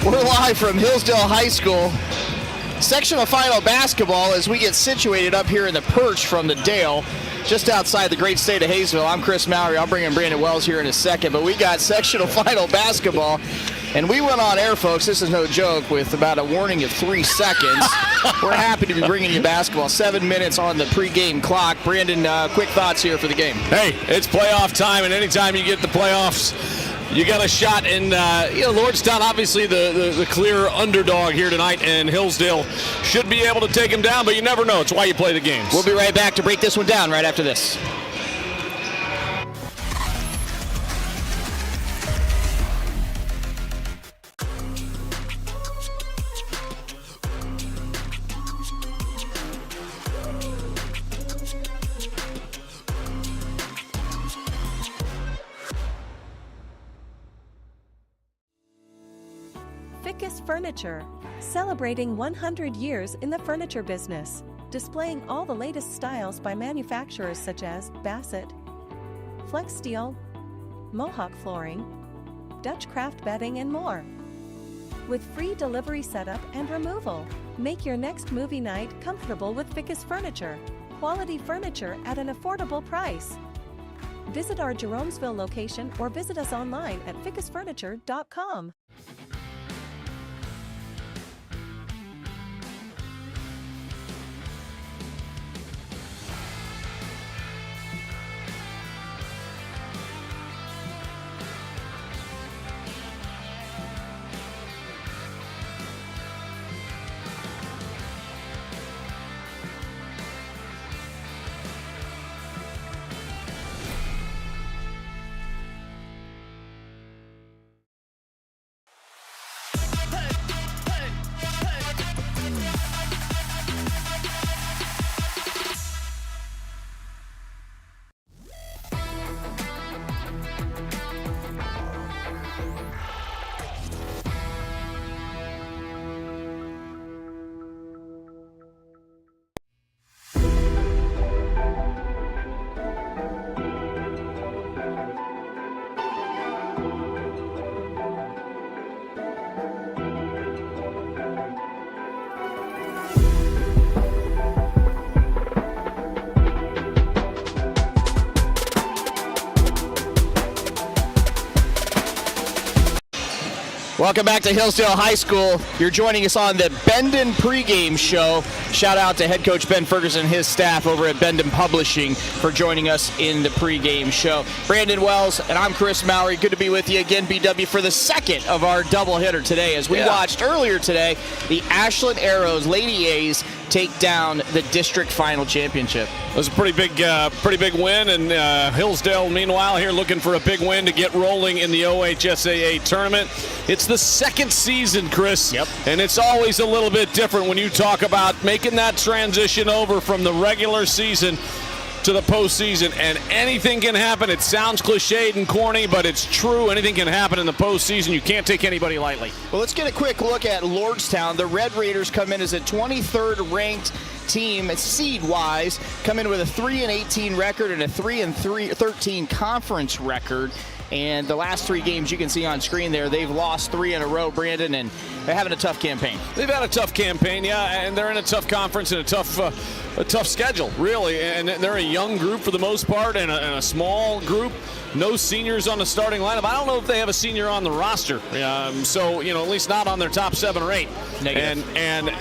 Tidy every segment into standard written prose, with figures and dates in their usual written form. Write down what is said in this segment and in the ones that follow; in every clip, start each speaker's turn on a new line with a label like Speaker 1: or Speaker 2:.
Speaker 1: We're live from Hillsdale High School. Sectional final basketball as we get situated up here in the perch from the Dale, just outside the great state of Hayesville. I'm Kris Mowry. I'll bring in Brandon Wells here in a second, but we got sectional final basketball, and we went on air, folks. This is no joke, with about a warning of 3 seconds. We're happy to be bringing you basketball. 7 minutes on the pregame clock. Brandon, quick thoughts here for the game.
Speaker 2: Hey, it's playoff time, and anytime you get the playoffs, you got a shot. And Lordstown, obviously the clear underdog here tonight, and Hillsdale should be able to take him down, but you never know. It's why you play the games.
Speaker 1: We'll be right back to break this one down right after this.
Speaker 3: Fickes Furniture, celebrating 100 years in the furniture business, displaying all the latest styles by manufacturers such as Bassett, Flex Steel, Mohawk Flooring, Dutch Craft Bedding, and more. With free delivery setup and removal, make your next movie night comfortable with Fickes Furniture. Quality furniture at an affordable price. Visit our Jeromesville location or visit us online at fickesfurniture.com.
Speaker 1: Welcome back to Hillsdale High School. You're joining us on the Bendon pregame show. Shout out to head coach Ben Ferguson and his staff over at Bendon Publishing for joining us in the pregame show. Brandon Wells and I'm Kris Mowry. Good to be with you again, BW, for the second of our doubleheader today. As we watched earlier today, the Ashland Arrows Lady A's take down the district final championship.
Speaker 2: It was a pretty big win, and Hillsdale, meanwhile, here looking for a big win to get rolling in the OH.REPORT tournament. It's the second season, Kris, and it's always a little bit different when you talk about making that transition over from the regular season to the postseason, and anything can happen. It sounds cliched and corny, but it's true. Anything can happen in the postseason. You can't take anybody lightly.
Speaker 1: Well, let's get a quick look at Lordstown. The Red Raiders come in as a 23rd ranked team seed-wise, come in with a 3-18 record and a 3-13 conference record. And the last 3 games you can see on screen there, they've lost 3 in a row, Brandon, and they're having a tough campaign.
Speaker 2: They've had a tough campaign, and they're in a tough conference and a tough schedule, really. And they're a young group for the most part, and a small group. No seniors on the starting lineup. I don't know if they have a senior on the roster, so at least not on their top 7 or 8.
Speaker 1: Negative.
Speaker 2: And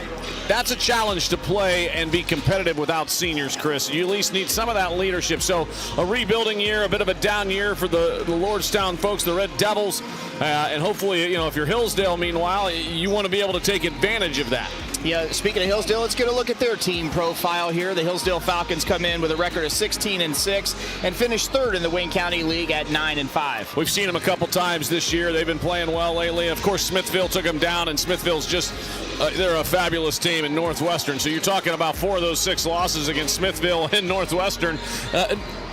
Speaker 2: that's a challenge to play and be competitive without seniors, Kris. You at least need some of that leadership. So a rebuilding year, a bit of a down year for the Lordstown folks, the Red Devils, and hopefully, if you're Hillsdale, meanwhile, you want to be able to take advantage of that.
Speaker 1: Yeah, speaking of Hillsdale, let's get a look at their team profile here. The Hillsdale Falcons come in with a record of 16-6 and finish 3rd in the Wayne County League at 9-5.
Speaker 2: We've seen them a couple times this year. They've been playing well lately. Of course, Smithville took them down, and Smithville's just they're a fabulous team in Northwestern. So you're talking about 4 of those 6 losses against Smithville and Northwestern.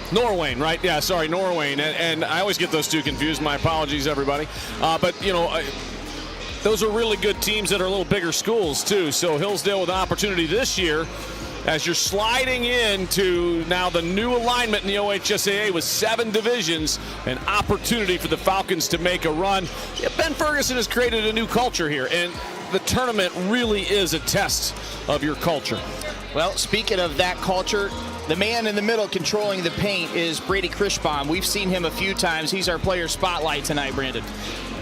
Speaker 2: Norwayne, right? Yeah, sorry, Norwayne. And I always get those two confused. My apologies, everybody. But those are really good teams that are a little bigger schools, too. So Hillsdale with an opportunity this year as you're sliding into now the new alignment in the OHSAA with 7 divisions, an opportunity for the Falcons to make a run. Yeah, Ben Ferguson has created a new culture here, and the tournament really is a test of your culture.
Speaker 1: Well, speaking of that culture, the man in the middle controlling the paint is Brady Kirchbaum. We've seen him a few times. He's our player spotlight tonight, Brandon.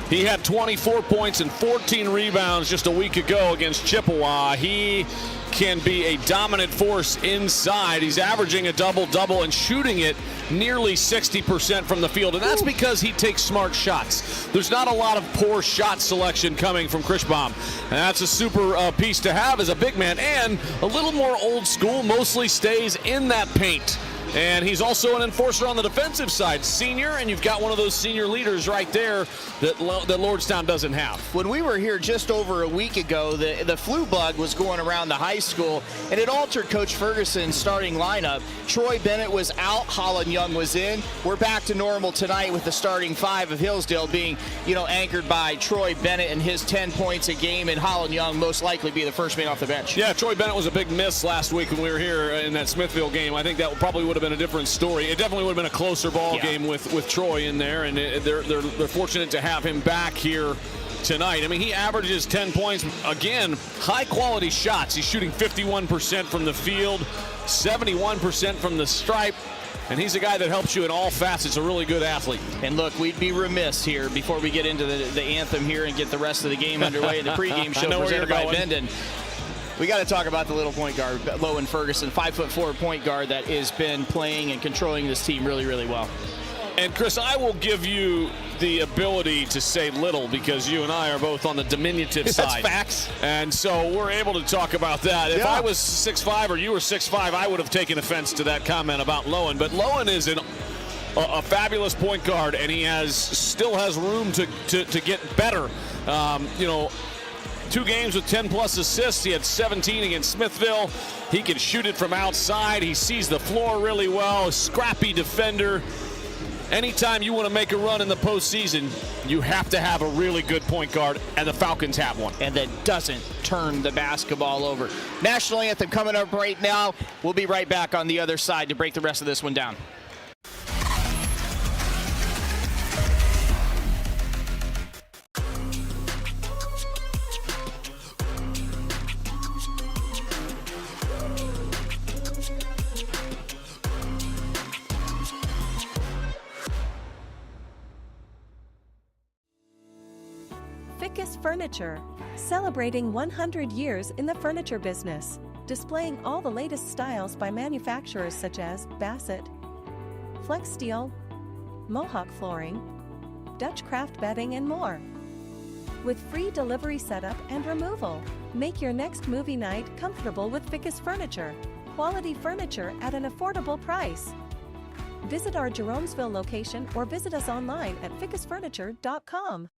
Speaker 2: He had 24 points and 14 rebounds just a week ago against Chippewa. He can be a dominant force inside. He's averaging a double-double and shooting it nearly 60% from the field, and that's because he takes smart shots. There's not a lot of poor shot selection coming from Kirchbaum, and that's a super piece to have as a big man, and a little more old school, mostly stays in that paint. And he's also an enforcer on the defensive side, senior, and you've got one of those senior leaders right there that Lordstown doesn't have.
Speaker 1: When we were here just over a week ago, the flu bug was going around the high school, and it altered Coach Ferguson's starting lineup. Troy Bennett was out, Holland Young was in. We're back to normal tonight with the starting 5 of Hillsdale being, anchored by Troy Bennett and his 10 points a game, and Holland Young most likely be the first man off the bench.
Speaker 2: Yeah, Troy Bennett was a big miss last week when we were here in that Smithville game. I think that probably would have been a different story. It definitely would have been a closer ball game with Troy in there, and they're fortunate to have him back here tonight. I mean, he averages 10 points. Again, high-quality shots. He's shooting 51% from the field, 71% from the stripe, and he's a guy that helps you in all facets. A really good athlete.
Speaker 1: And look, we'd be remiss here before we get into the anthem here and get the rest of the game underway. The pregame show presented by Bendon. We got to talk about the little point guard, Lowen Ferguson, 5'4" point guard that has been playing and controlling this team really, really well.
Speaker 2: And Kris, I will give you the ability to say little because you and I are both on the diminutive side.
Speaker 1: That's facts.
Speaker 2: And so we're able to talk about that. If I was 6'5" or you were 6'5", I would have taken offense to that comment about Lowen. But Lowen is a fabulous point guard, and he still has room to get better. 2 games with 10-plus assists. He had 17 against Smithville. He can shoot it from outside. He sees the floor really well. A scrappy defender. Anytime you want to make a run in the postseason, you have to have a really good point guard, and the Falcons have one.
Speaker 1: And that doesn't turn the basketball over. National anthem coming up right now. We'll be right back on the other side to break the rest of this one down.
Speaker 3: Fickes Furniture, celebrating 100 years in the furniture business, displaying all the latest styles by manufacturers such as Bassett, Flex Steel, Mohawk Flooring, Dutch Craft Bedding, and more. With free delivery setup and removal, make your next movie night comfortable with Fickes Furniture. Quality furniture at an affordable price. Visit our Jeromesville location or visit us online at fickesfurniture.com.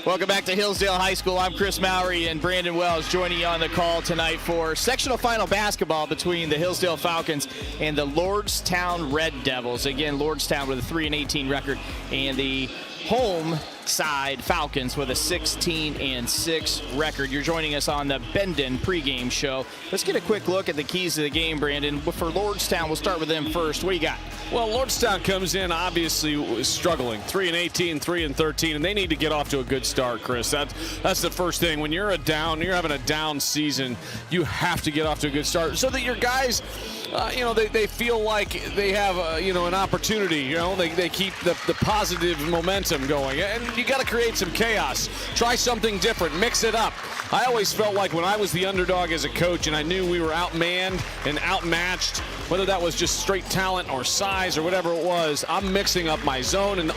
Speaker 1: Welcome back to Hillsdale High School. I'm Kris Mowry and Brandon Wells joining you on the call tonight for sectional final basketball between the Hillsdale Falcons and the Lordstown Red Devils. Again, Lordstown with a 3-18 record, and the home side Falcons with a 16-6 record. You're joining us on the Bendon pregame show. Let's get a quick look at the keys to the game, Brandon. For Lordstown, we'll start with them first. What do you got?
Speaker 2: Well, Lordstown comes in obviously struggling. 3-18, 3-13, and they need to get off to a good start, Kris. That's the first thing. When you're having a down season, you have to get off to a good start so that your guys, they feel like they have an opportunity. They keep the positive momentum going, and you got to create some chaos. Try something different. Mix it up. I always felt like when I was the underdog as a coach and I knew we were outmanned and outmatched, whether that was just straight talent or size or whatever it was, I'm mixing up my zone and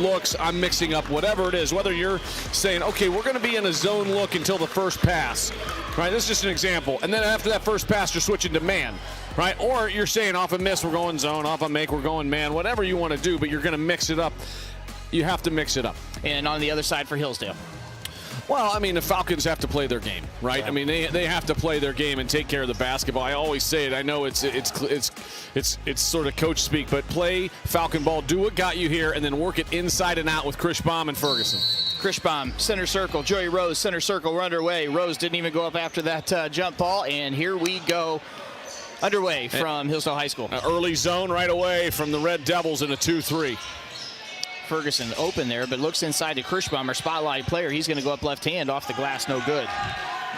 Speaker 2: looks. I'm mixing up whatever it is. Whether you're saying, okay, we're going to be in a zone look until the first pass, right? This is just an example. And then after that first pass, you're switching to man, right? Or you're saying off a miss, we're going zone, off a make, we're going man, whatever you want to do, but you're going to mix it up. You have to mix it up.
Speaker 1: And on the other side for Hillsdale?
Speaker 2: Well, I mean, the Falcons have to play their game, right? Yeah. I mean, they have to play their game and take care of the basketball. I always say it. I know it's sort of coach speak, but play Falcon ball. Do what got you here, and then work it inside and out with Kirchbaum and Ferguson.
Speaker 1: Kirchbaum, center circle. Joey Rose, center circle. We're underway. Rose didn't even go up after that jump ball, and here we go. Underway from Hillsdale High School.
Speaker 2: Early zone right away from the Red Devils in a 2-3.
Speaker 1: Ferguson open there, but looks inside to Kirchbaum, our spotlight player. He's going to go up left hand, off the glass, no good.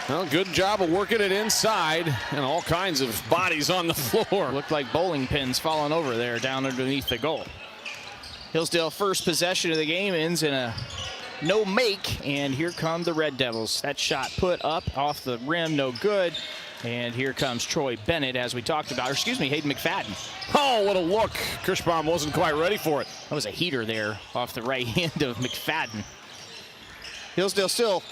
Speaker 2: Well, good job of working it inside, and all kinds of bodies on the floor.
Speaker 1: Looked like bowling pins falling over there down underneath the goal. Hillsdale first possession of the game ends in a no make, and here come the Red Devils. That shot put up off the rim, no good. And here comes Troy Bennett, as we talked about. Or excuse me, Hayden McFadden.
Speaker 2: Oh, what a look. Kirchbaum wasn't quite ready for it.
Speaker 1: That was a heater there off the right hand of McFadden. Hillsdale still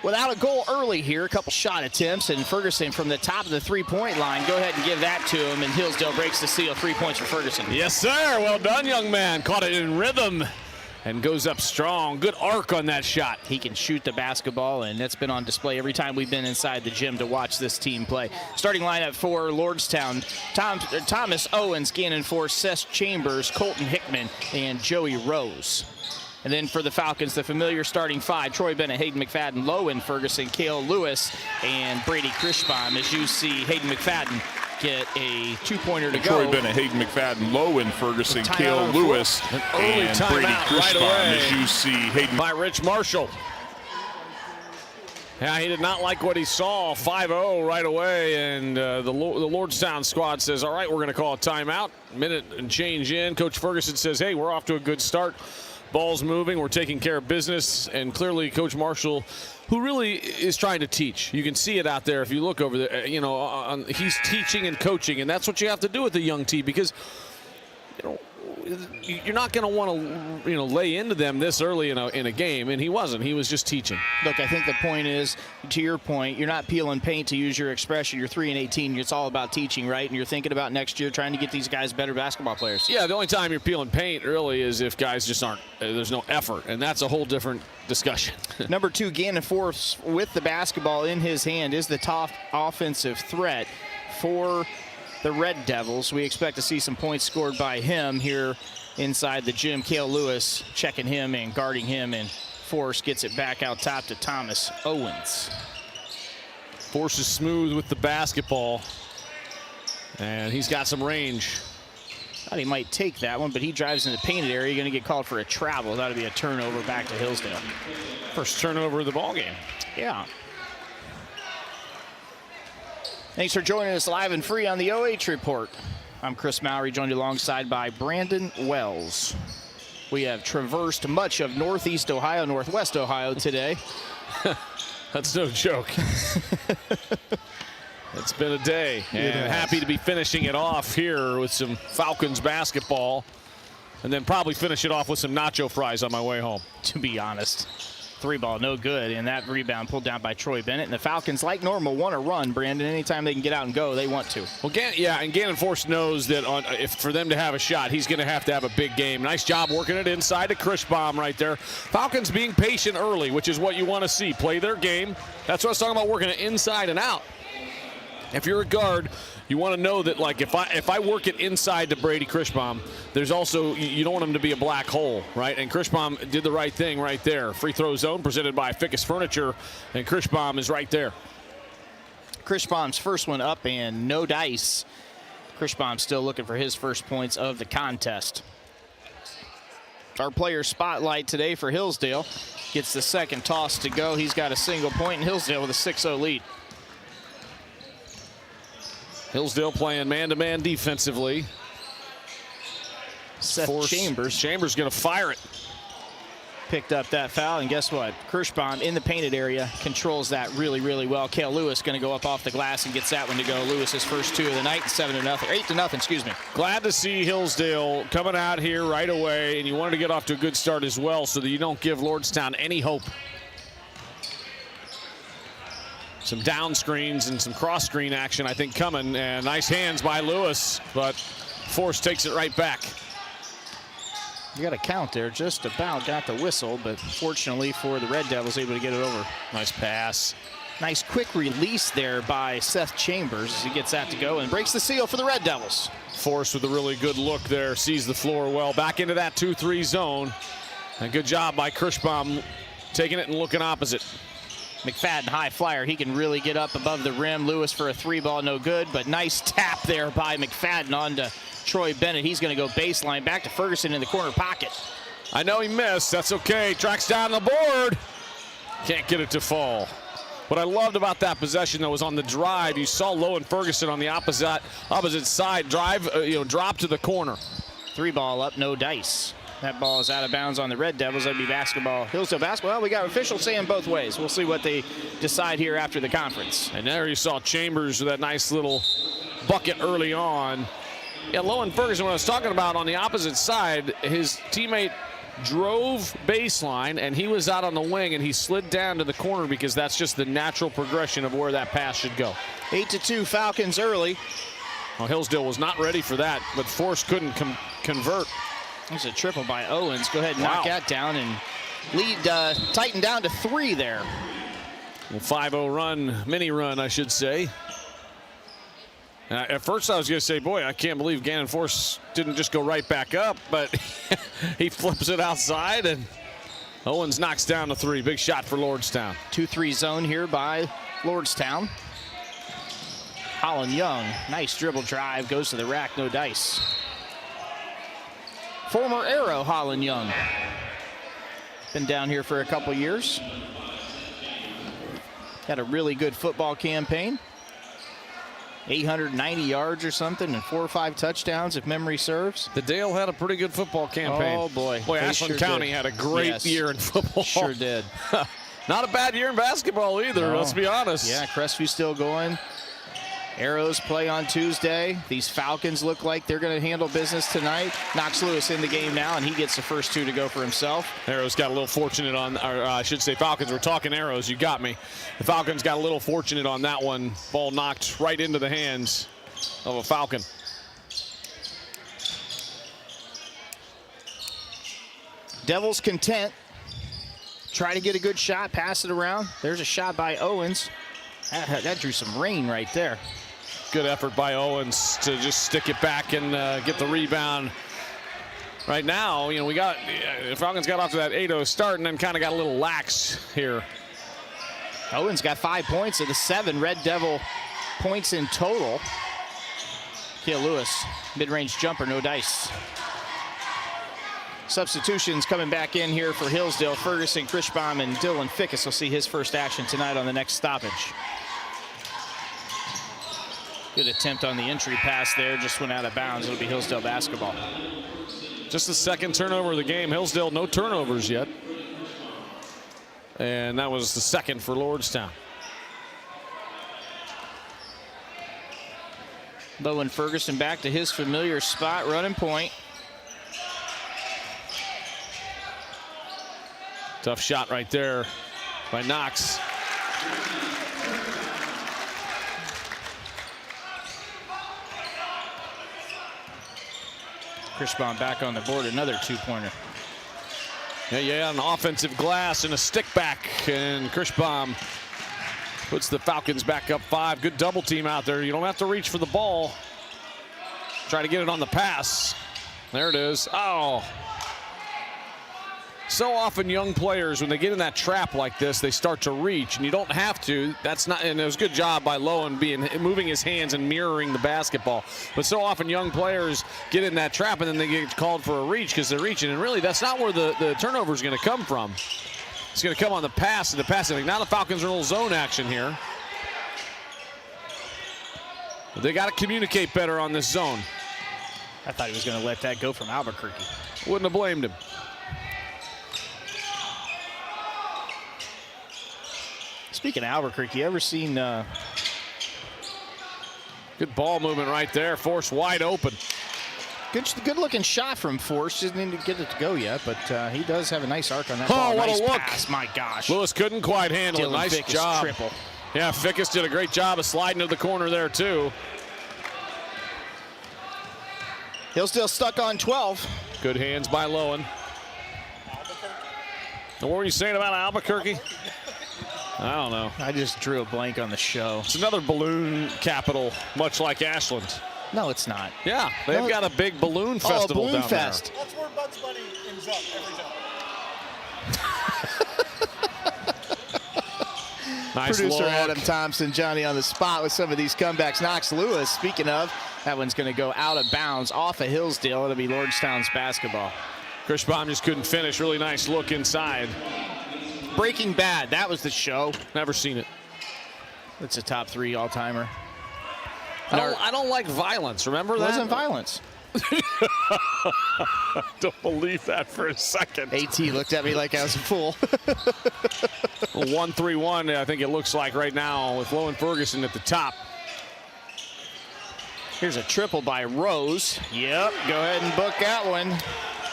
Speaker 1: without a goal early here. A couple shot attempts, and Ferguson from the top of the three-point line. Go ahead and give that to him, and Hillsdale breaks the seal. 3 points for Ferguson.
Speaker 2: Yes, sir. Well done, young man. Caught it in rhythm and goes up strong. Good arc on that shot.
Speaker 1: He can shoot the basketball, and that's been on display every time we've been inside the gym to watch this team play. Starting lineup for Lordstown: Thomas Owens, Gannon for Seth Chambers, Colton Hickman, and Joey Rose. And then for the Falcons, the familiar starting five: Troy Bennett, Hayden McFadden, Lowen Ferguson, Kael Lewis, and Brady Kirchbaum. As you see, Hayden McFadden get a two-pointer to go.
Speaker 4: Troy Bennett, Hayden McFadden, Lowen Ferguson, Kael Lewis,
Speaker 2: and Brady Kirchbaum. Right away.
Speaker 4: As you see, Hayden
Speaker 2: by Rich Marshall. Yeah, he did not like what he saw. 5-0 right away, and the Lordstown squad says, all right, we're going to call a timeout. Minute and change in. Coach Ferguson says, hey, we're off to a good start. Ball's moving. We're taking care of business. And clearly, Coach Marshall, who really is trying to teach. You can see it out there if you look over there. He's teaching and coaching, and that's what you have to do with a young team, because you're not going to want to lay into them this early in a game, and he wasn't. He was just teaching.
Speaker 1: Look, I think the point is, to your point, you're not peeling paint, to use your expression. You're 3-18. It's all about teaching, right? And you're thinking about next year trying to get these guys better basketball players.
Speaker 2: Yeah, the only time you're peeling paint really is if guys just aren't. There's no effort, and that's a whole different discussion.
Speaker 1: Number 2, Gannon Force, with the basketball in his hand, is the top offensive threat for the Red Devils. We expect to see some points scored by him here inside the gym. Kael Lewis checking him and guarding him, and Force gets it back out top to Thomas Owens.
Speaker 2: Force is smooth with the basketball, and he's got some range.
Speaker 1: Thought he might take that one, but he drives in the painted area. Going to get called for a travel. That'll be a turnover back to Hillsdale.
Speaker 2: First turnover of the ball game.
Speaker 1: Yeah. Thanks for joining us live and free on the OH Report. I'm Kris Mowry, joined alongside by Brandon Wells. We have traversed much of Northeast Ohio, Northwest Ohio today.
Speaker 2: That's no joke. It's been a day, and happy to be finishing it off here with some Falcons basketball, and then probably finish it off with some nacho fries on my way home.
Speaker 1: To be honest. Three ball, no good, and that rebound pulled down by Troy Bennett. And the Falcons, like normal, want to run, Brandon. Anytime they can get out and go, they want to.
Speaker 2: Well, and Gannon Force knows that if for them to have a shot, he's going to have a big game. Nice job working it inside to Kirchbaum right there. Falcons being patient early, which is what you want to see. Play their game. That's what I was talking about, working it inside and out. If you're a guard, you want to know that, like, if I work it inside to Brady Kirchbaum, there's also, you don't want him to be a black hole, right? And Kirchbaum did the right thing right there. Free throw zone presented by Fickes Furniture, and Kirchbaum is right there.
Speaker 1: Kirchbaum's first one up and no dice. Kirchbaum still looking for his first points of the contest. Our player spotlight today for Hillsdale. Gets the second toss to go. He's got a single point, and Hillsdale with a 6-0 lead.
Speaker 2: Hillsdale playing man-to-man defensively. Chambers going to fire it.
Speaker 1: Picked up that foul, and guess what? Kirchbaum in the painted area controls that really, really well. Kael Lewis going to go up off the glass and gets that one to go. Lewis, his first two of the night, 8-0, excuse me.
Speaker 2: Glad to see Hillsdale coming out here right away, and you wanted to get off to a good start as well so that you don't give Lordstown any hope. Some down screens and some cross screen action, I think, coming. And nice hands by Lewis, but Force takes it right back.
Speaker 1: You got a count there, just about got the whistle, but fortunately for the Red Devils, able to get it over.
Speaker 2: Nice pass.
Speaker 1: Nice quick release there by Seth Chambers as he gets that to go and breaks the seal for the Red Devils.
Speaker 2: Force with a really good look there, sees the floor well. Back into that 2-3 zone. And good job by Kirchbaum taking it and looking opposite.
Speaker 1: McFadden, high flyer. He can really get up above the rim. Lewis for a three ball, no good, but nice tap there by McFadden onto Troy Bennett. He's going to go baseline back to Ferguson in the corner pocket.
Speaker 2: I know he missed. That's okay. Tracks down the board. Can't get it to fall. What I loved about that possession, though, was on the drive. You saw Lowen Ferguson on the opposite side drive, drop to the corner.
Speaker 1: Three ball up, no dice. That ball is out of bounds on the Red Devils. That'd be basketball. Hillsdale basketball. Well, we got officials saying both ways. We'll see what they decide here after the conference.
Speaker 2: And there you saw Chambers with that nice little bucket early on. Yeah, Lowen Ferguson, what I was talking about on the opposite side, his teammate drove baseline, and he was out on the wing, and he slid down to the corner because that's just the natural progression of where that pass should go.
Speaker 1: 8-2 Falcons early.
Speaker 2: Well, Hillsdale was not ready for that, but Force couldn't convert.
Speaker 1: There's a triple by Owens. Go ahead and knock that down and lead tighten down to 3 there.
Speaker 2: Well, 5-0 run, mini run, I should say. At first I was going to say, boy, I can't believe Gannon Force didn't just go right back up, but he flips it outside, and Owens knocks down the 3. Big shot for Lordstown.
Speaker 1: 2-3 zone here by Lordstown. Holland Young, nice dribble drive, goes to the rack, no dice. Former Arrow Holland Young. Been down here for a couple years. Had a really good football campaign. 890 yards or something and 4 or 5 touchdowns if memory serves.
Speaker 2: The Dale had a pretty good football campaign.
Speaker 1: Oh boy.
Speaker 2: Boy, Ashland County had a great year in football.
Speaker 1: Sure did.
Speaker 2: Not a bad year in basketball either, let's be honest.
Speaker 1: Yeah, Crestview still going. Arrows play on Tuesday. These Falcons look like they're going to handle business tonight. Knox Lewis in the game now, and he gets the first 2 to go for himself.
Speaker 2: Arrows got a little fortunate on, or I should say Falcons. We're talking Arrows. You got me. The Falcons got a little fortunate on that one. Ball knocked right into the hands of a Falcon.
Speaker 1: Devils content. Try to get a good shot, pass it around. There's a shot by Owens. That drew some rain right there.
Speaker 2: Good effort by Owens to just stick it back and get the rebound. Right now, we got Falcons got off to that 8-0 start and then kind of got a little lax here.
Speaker 1: Owens got 5 points of the 7 Red Devil points in total. Kael Lewis, mid-range jumper, no dice. Substitutions coming back in here for Hillsdale. Ferguson, Kirchbaum, and Dylan Fickes will see his first action tonight on the next stoppage. Good attempt on the entry pass there, just went out of bounds. It'll be Hillsdale basketball.
Speaker 2: Just the second turnover of the game. Hillsdale, no turnovers yet. And that was the second for Lordstown.
Speaker 1: Lowen Ferguson back to his familiar spot, running point.
Speaker 2: Tough shot right there by Knox.
Speaker 1: Kirchbaum back on the board, another 2-pointer.
Speaker 2: Yeah, an offensive glass and a stick back, and Kirchbaum puts the Falcons back up 5. Good double team out there. You don't have to reach for the ball. Try to get it on the pass. There it is. Oh. So often young players, when they get in that trap like this, they start to reach, and you don't have to. That's not, and it was a good job by Lowen moving his hands and mirroring the basketball. But so often young players get in that trap and then they get called for a reach because they're reaching, and really that's not where the turnover is going to come from. It's going to come on the pass and the passing. Now the Falcons are in a little zone action here. But they got to communicate better on this zone.
Speaker 1: I thought he was going to let that go from Albuquerque.
Speaker 2: Wouldn't have blamed him.
Speaker 1: Speaking of Albuquerque, you ever seen...
Speaker 2: Good ball movement right there. Force wide open.
Speaker 1: Good looking shot from Force. Didn't get it to go yet, but he does have a nice arc on that ball.
Speaker 2: Oh, what
Speaker 1: nice
Speaker 2: a look.
Speaker 1: Pass. My gosh.
Speaker 2: Lewis couldn't quite handle it. Nice
Speaker 1: Fickes
Speaker 2: job.
Speaker 1: Triple.
Speaker 2: Yeah, Fickes did a great job of sliding to the corner there, too.
Speaker 1: Hillsdale stuck on 12.
Speaker 2: Good hands by Lowen. What were you saying about Albuquerque? I don't know.
Speaker 1: I just drew a blank on the show.
Speaker 2: It's another balloon capital, much like Ashland.
Speaker 1: No, it's not.
Speaker 2: Yeah, they've got a big balloon festival
Speaker 1: balloon
Speaker 2: down
Speaker 1: fest.
Speaker 5: That's where Bugs Bunny ends up every time.
Speaker 2: Nice
Speaker 1: Producer
Speaker 2: look.
Speaker 1: Adam Thompson, Johnny on the spot with some of these comebacks. Knox Lewis, speaking of, that one's going to go out of bounds off of Hillsdale. It'll be Lordstown's basketball.
Speaker 2: Kirchbaum just couldn't finish. Really nice look inside.
Speaker 1: Breaking Bad, that was the show.
Speaker 2: Never seen it.
Speaker 1: It's a top 3 all-timer.
Speaker 2: I don't like violence. Remember
Speaker 1: It
Speaker 2: that?
Speaker 1: wasn't violence.
Speaker 2: Don't believe that for a second.
Speaker 1: AT looked at me like I was a fool.
Speaker 2: 1-3-1, I think it looks like right now with Lowen Ferguson at the top.
Speaker 1: Here's a triple by Rose. Yep, go ahead and book that one.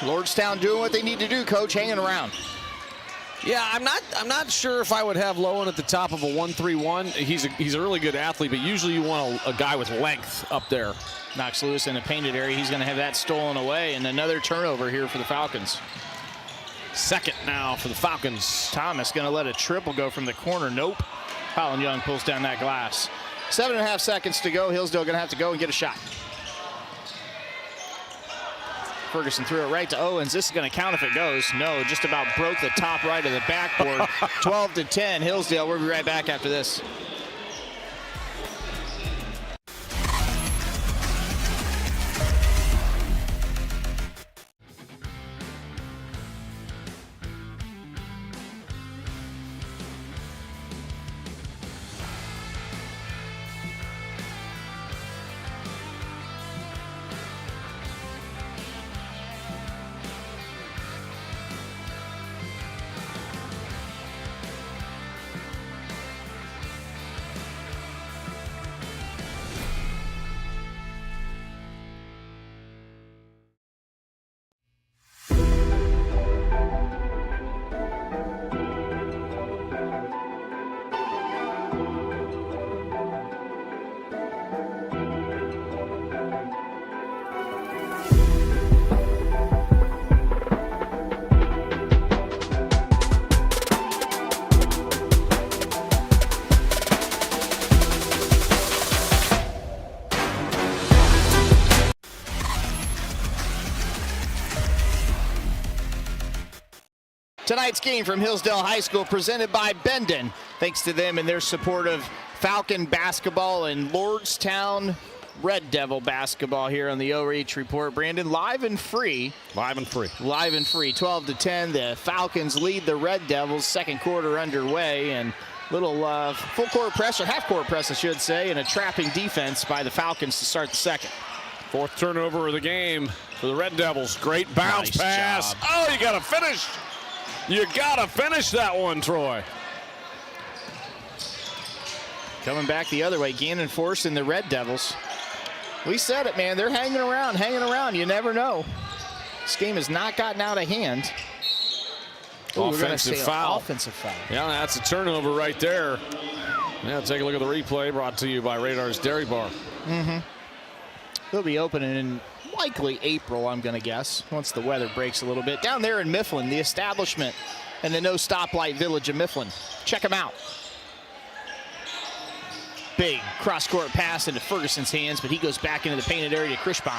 Speaker 1: Lordstown doing what they need to do, coach, hanging around.
Speaker 2: Yeah, I'm not sure if I would have Lowen at the top of a 1-3-1. He's a really good athlete, but usually you want a guy with length up there.
Speaker 1: Knox Lewis in the painted area. He's going to have that stolen away, and another turnover here for the Falcons.
Speaker 2: Second now for the Falcons.
Speaker 1: Thomas going to let a triple go from the corner. Nope. Colin Young pulls down that glass. 7.5 seconds to go. Hillsdale going to have to go and get a shot. Ferguson threw it right to Owens. This is going to count if it goes. No, just about broke the top right of the backboard. 12-10, Hillsdale. We'll be right back after this. Tonight's game from Hillsdale High School presented by Bendon. Thanks to them and their support of Falcon basketball and Lordstown Red Devil basketball here on the OH Report. Brandon, live and free.
Speaker 2: Live and free.
Speaker 1: Live and free. 12-10. The Falcons lead the Red Devils. Second quarter underway, and little full court press, or half court press, I should say, and a trapping defense by the Falcons to start the second.
Speaker 2: Fourth turnover of the game for the Red Devils. Great bounce
Speaker 1: Nice
Speaker 2: pass.
Speaker 1: job.
Speaker 2: Oh, you got to finish. You got to finish that one, Troy.
Speaker 1: Coming back the other way, Gannon forcing the Red Devils. We said it, man. They're hanging around. You never know. This game has not gotten out of hand.
Speaker 2: Offensive foul.
Speaker 1: Offensive foul.
Speaker 2: Yeah, that's a turnover right there. Yeah, take a look at the replay brought to you by Radar's Dairy Bar.
Speaker 1: They'll be opening in likely April, I'm going to guess, once the weather breaks a little bit. Down there in Mifflin, the establishment and the no stoplight village of Mifflin. Check them out. Big cross-court pass into Ferguson's hands, but he goes back into the painted area to Kirchbaum.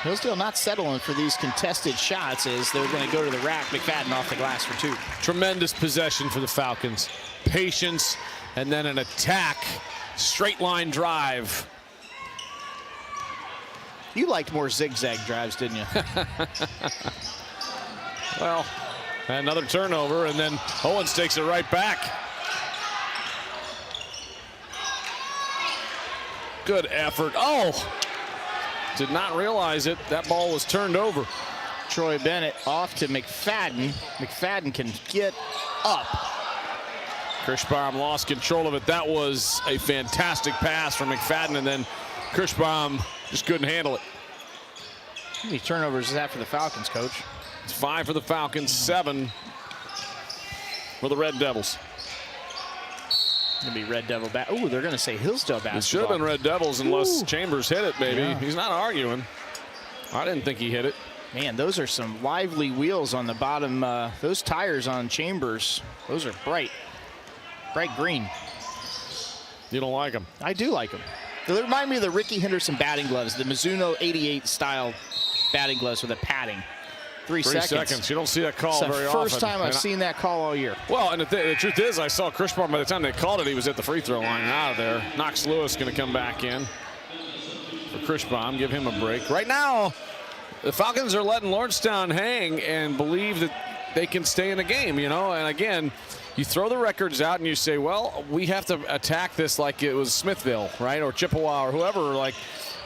Speaker 1: Hillsdale not settling for these contested shots as they're going to go to the rack. McFadden off the glass for 2.
Speaker 2: Tremendous possession for the Falcons. Patience, and then an attack. Straight line drive.
Speaker 1: You liked more zigzag drives, didn't you?
Speaker 2: Well, another turnover, and then Owens takes it right back. Good effort. Oh! Did not realize it. That ball was turned over.
Speaker 1: Troy Bennett off to McFadden. McFadden can get up.
Speaker 2: Kirchbaum lost control of it. That was a fantastic pass from McFadden, and then Kirchbaum just couldn't handle it.
Speaker 1: How many turnovers is that for the Falcons, Coach?
Speaker 2: It's 5 for the Falcons, 7 for the Red Devils.
Speaker 1: Gonna be Red Devil back. Oh, they're gonna say Hillsdale basketball.
Speaker 2: It should have been Red Devils unless
Speaker 1: Ooh.
Speaker 2: Chambers hit it, baby.
Speaker 1: Yeah.
Speaker 2: He's not arguing. I didn't think he hit it.
Speaker 1: Man, those are some lively wheels on the bottom. Those tires on Chambers, those are bright green.
Speaker 2: You don't like him.
Speaker 1: I do like them. They remind me of the Ricky Henderson batting gloves, the Mizuno 88 style batting gloves with a padding. 3 seconds.
Speaker 2: You don't see that call
Speaker 1: It's
Speaker 2: very
Speaker 1: the
Speaker 2: often.
Speaker 1: first time I've seen that call all year.
Speaker 2: Well, and the truth is, I saw Kirchbaum by the time they called it, he was at the free throw line and out of there. Knox Lewis going to come back in for Kirchbaum, give him a break. Right now, the Falcons are letting Lordstown hang and believe that they can stay in the game, you know. And again, you throw the records out and you say, well, we have to attack this like it was Smithville, right, or Chippewa or whoever, like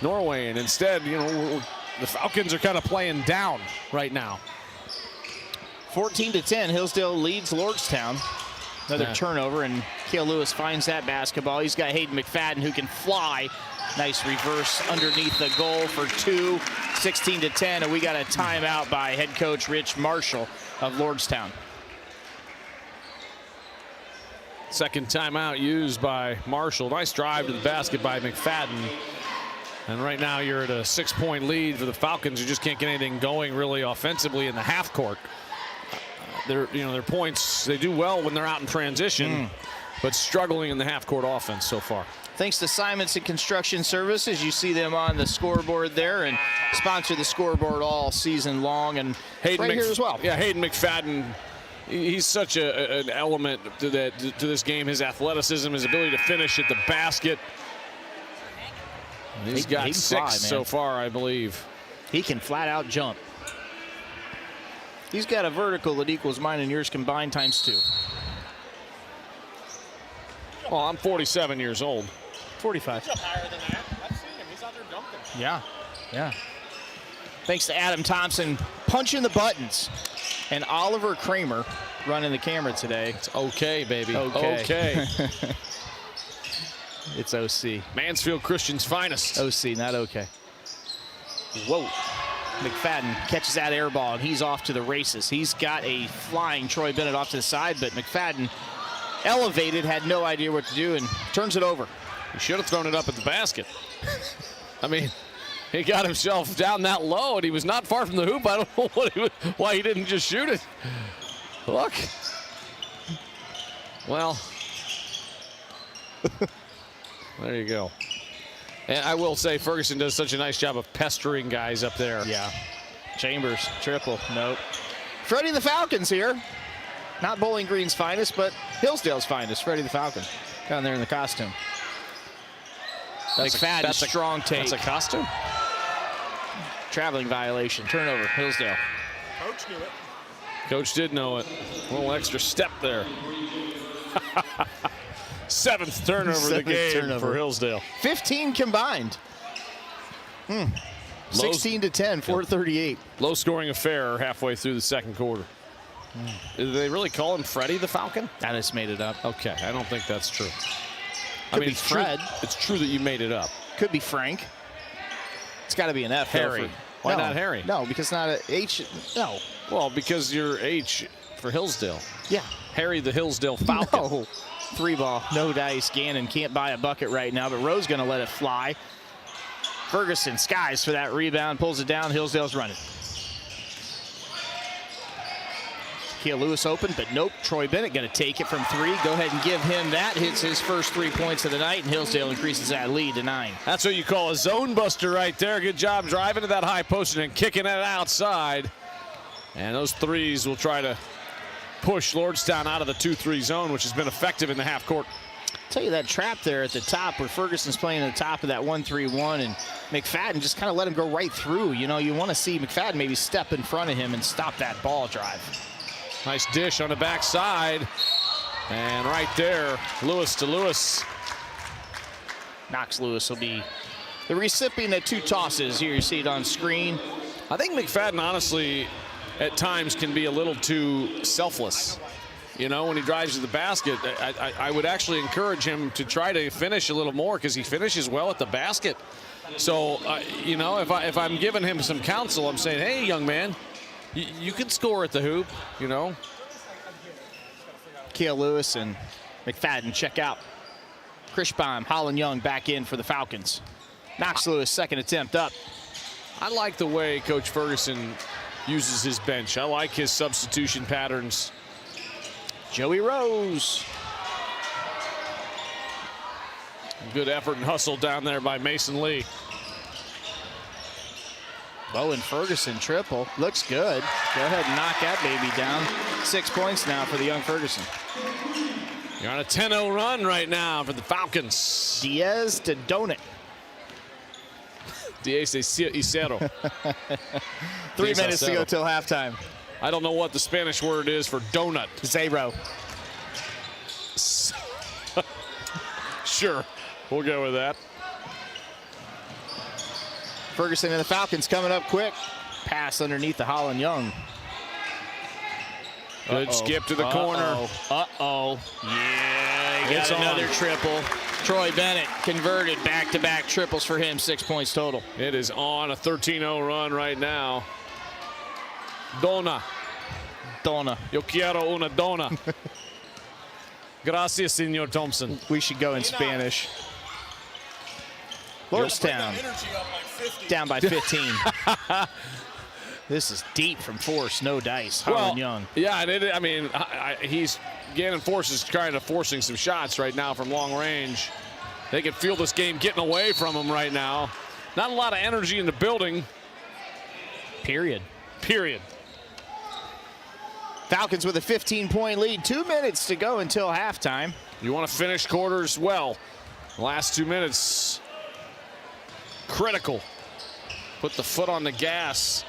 Speaker 2: Norway. And instead, you know, the Falcons are kind of playing down right now.
Speaker 1: 14-10, Hillsdale leads Lordstown. Another turnover, and Kael Lewis finds that basketball. He's got Hayden McFadden who can fly. Nice reverse underneath the goal for 2, 16-10, and we got a timeout by head coach Rich Marshall of Lordstown.
Speaker 2: Second timeout used by Marshall. Nice drive to the basket by McFadden. And right now you're at a 6-point lead for the Falcons, who just can't get anything going really offensively in the half court. Their points, they do well when they're out in transition, but struggling in the half court offense so far.
Speaker 1: Thanks to Simonson Construction Services. You see them on the scoreboard there and sponsor the scoreboard all season long, and
Speaker 2: Hayden
Speaker 1: here as well.
Speaker 2: Yeah, Hayden McFadden, he's such an element to this game. His athleticism, his ability to finish at the basket. He's got 6 so far, I believe.
Speaker 1: He can flat out jump. He's got a vertical that equals mine and yours combined times 2.
Speaker 2: Well, I'm 47 years old.
Speaker 1: 45.
Speaker 5: He's up higher than that. I've seen him. He's out there dunking.
Speaker 1: Yeah. Thanks to Adam Thompson punching the buttons, and Oliver Kramer running the camera today.
Speaker 2: It's okay, baby.
Speaker 1: Okay. It's OC.
Speaker 2: Mansfield Christian's finest.
Speaker 1: OC, not okay. Whoa. McFadden catches that air ball, and he's off to the races. He's got a flying Troy Bennett off to the side, but McFadden elevated, had no idea what to do, and turns it over.
Speaker 2: He should have thrown it up at the basket. I mean, he got himself down that low, and he was not far from the hoop. I don't know why he didn't just shoot it. Look. Well, there you go. And I will say Ferguson does such a nice job of pestering guys up there.
Speaker 1: Yeah. Chambers, triple, nope. Freddie the Falcons here. Not Bowling Green's finest, but Hillsdale's finest. Freddie the Falcon down there in the costume. McFadden, strong take.
Speaker 2: That's a costume?
Speaker 1: Traveling violation. Turnover, Hillsdale.
Speaker 5: Coach knew it.
Speaker 2: Coach did know it. A little extra step there. 7th turnover of the game for Hillsdale.
Speaker 1: 15 combined. 16-10, 4:38.
Speaker 2: Low scoring affair halfway through the second quarter. Did they really call him Freddie the Falcon?
Speaker 1: I just made it up.
Speaker 2: Okay, I don't think that's true.
Speaker 1: Could be
Speaker 2: it's
Speaker 1: Fred.
Speaker 2: It's true that you made it up.
Speaker 1: Could be Frank. It's got to be an F.
Speaker 2: Harry. Why not Harry?
Speaker 1: No, because not a H. No.
Speaker 2: Well, because you're H for Hillsdale.
Speaker 1: Yeah.
Speaker 2: Harry the Hillsdale Falcon.
Speaker 1: No. 3-ball, no dice. Gannon can't buy a bucket right now, but Rowe's going to let it fly. Ferguson skies for that rebound, pulls it down. Hillsdale's running. Kael Lewis open, but nope. Troy Bennett going to take it from 3. Go ahead and give him that. Hits his first 3 points of the night, and Hillsdale increases that lead to 9.
Speaker 2: That's what you call a zone buster right there. Good job driving to that high post and kicking it outside. And those threes will try to push Lordstown out of the 2-3 zone, which has been effective in the half court.
Speaker 1: Tell you that trap there at the top where Ferguson's playing at the top of that 1-3-1, and McFadden just kind of let him go right through. You know, you want to see McFadden maybe step in front of him and stop that ball drive.
Speaker 2: Nice dish on the backside. And right there, Lewis to Lewis.
Speaker 1: Knox Lewis will be the recipient of 2 tosses. Here you see it on screen.
Speaker 2: I think McFadden, honestly, at times can be a little too selfless. You know, when he drives to the basket, I would actually encourage him to try to finish a little more because he finishes well at the basket. So, you know, if I'm giving him some counsel, I'm saying, hey, young man, you can score at the hoop, you know.
Speaker 1: Kael Lewis and McFadden check out. Kirchbaum, Holland Young back in for the Falcons. Knox Lewis, second attempt up.
Speaker 2: I like the way Coach Ferguson uses his bench. I like his substitution patterns.
Speaker 1: Joey Rose.
Speaker 2: Good effort and hustle down there by Mason Lee.
Speaker 1: Lowen Ferguson triple. Looks good. Go ahead and knock that baby down. 6 points now for the young Ferguson.
Speaker 2: You're on a 10-0 run right now for the Falcons.
Speaker 1: Diaz to Donut.
Speaker 2: Diaz y cero.
Speaker 1: 3 minutes to go till halftime.
Speaker 2: I don't know what the Spanish word is for donut.
Speaker 1: Zero.
Speaker 2: Sure, we'll go with that.
Speaker 1: Ferguson and the Falcons coming up quick. Pass underneath the Holland Young.
Speaker 2: Good skip to the corner.
Speaker 1: Uh-oh. Yeah, he got another triple. Troy Bennett converted back-to-back triples for him. 6 points total.
Speaker 2: It is on a 13-0 run right now. Dona. Yo quiero una dona. Gracias, Senor Thompson.
Speaker 1: We should go in Spanish. Lordstown down by 15. This is deep from Force, no dice. Holland Young.
Speaker 2: Yeah, and I mean, he's Gannon Force is kind of forcing some shots right now from long range. They can feel this game getting away from him right now. Not a lot of energy in the building.
Speaker 1: Period. Falcons with a 15-point lead. 2 minutes to go until halftime.
Speaker 2: You want to finish quarters well. Last 2 minutes, critical. Put the foot on the gas.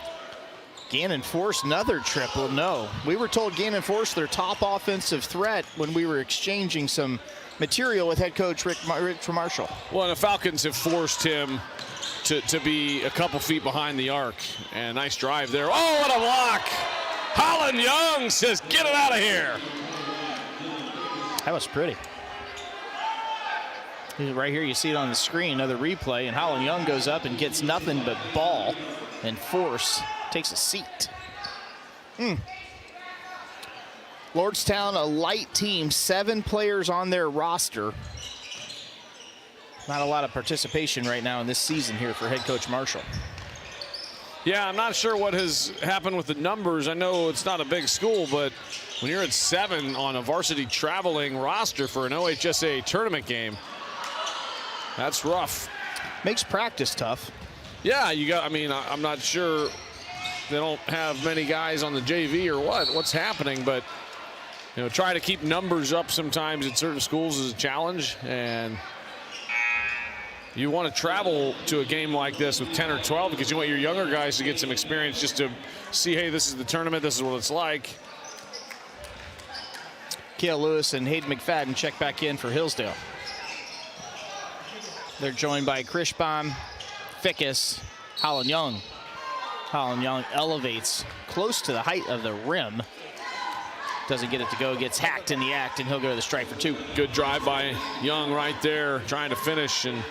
Speaker 1: Gannon Force, another triple. No. We were told Gannon Force their top offensive threat when we were exchanging some material with head coach Rich Marshall.
Speaker 2: Well, the Falcons have forced him to be a couple feet behind the arc. And nice drive there. Oh, what a block! Holland Young says, get it out of here.
Speaker 1: That was pretty. Right here, you see it on the screen, another replay, and Holland Young goes up and gets nothing but ball, and Force takes a seat. Lordstown, a light team, 7 players on their roster. Not a lot of participation right now in this season here for head coach Marshall.
Speaker 2: Yeah, I'm not sure what has happened with the numbers. I know it's not a big school, but when you're at 7 on a varsity traveling roster for an OHSAA tournament game, that's rough.
Speaker 1: Makes practice tough.
Speaker 2: Yeah, I mean, I'm not sure they don't have many guys on the JV or what's happening, but you know, trying to keep numbers up sometimes at certain schools is a challenge, and you want to travel to a game like this with 10 or 12 because you want your younger guys to get some experience just to see, hey, this is the tournament, this is what it's like.
Speaker 1: Kael Lewis and Hayden McFadden check back in for Hillsdale. They're joined by Kirchbaum, Fickes, Holland Young. Holland Young elevates close to the height of the rim. Doesn't get it to go, gets hacked in the act, and he'll go to the strike for 2.
Speaker 2: Good drive by Young right there, trying to finish, and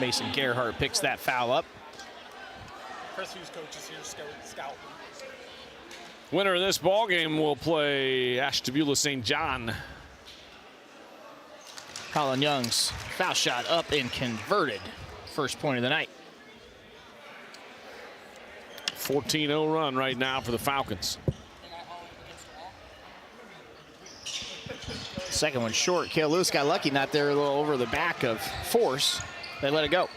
Speaker 1: Mason Gerhardt picks that foul up.
Speaker 5: Chris, whose coach is here scouting.
Speaker 2: Winner of this ball game will play Ashtabula St. John.
Speaker 1: Colin Young's foul shot up and converted. First point of the night.
Speaker 2: 14-0 run right now for the Falcons.
Speaker 1: Second one short. Kael Lewis got lucky, not there, a little over the back of Force. They let it go.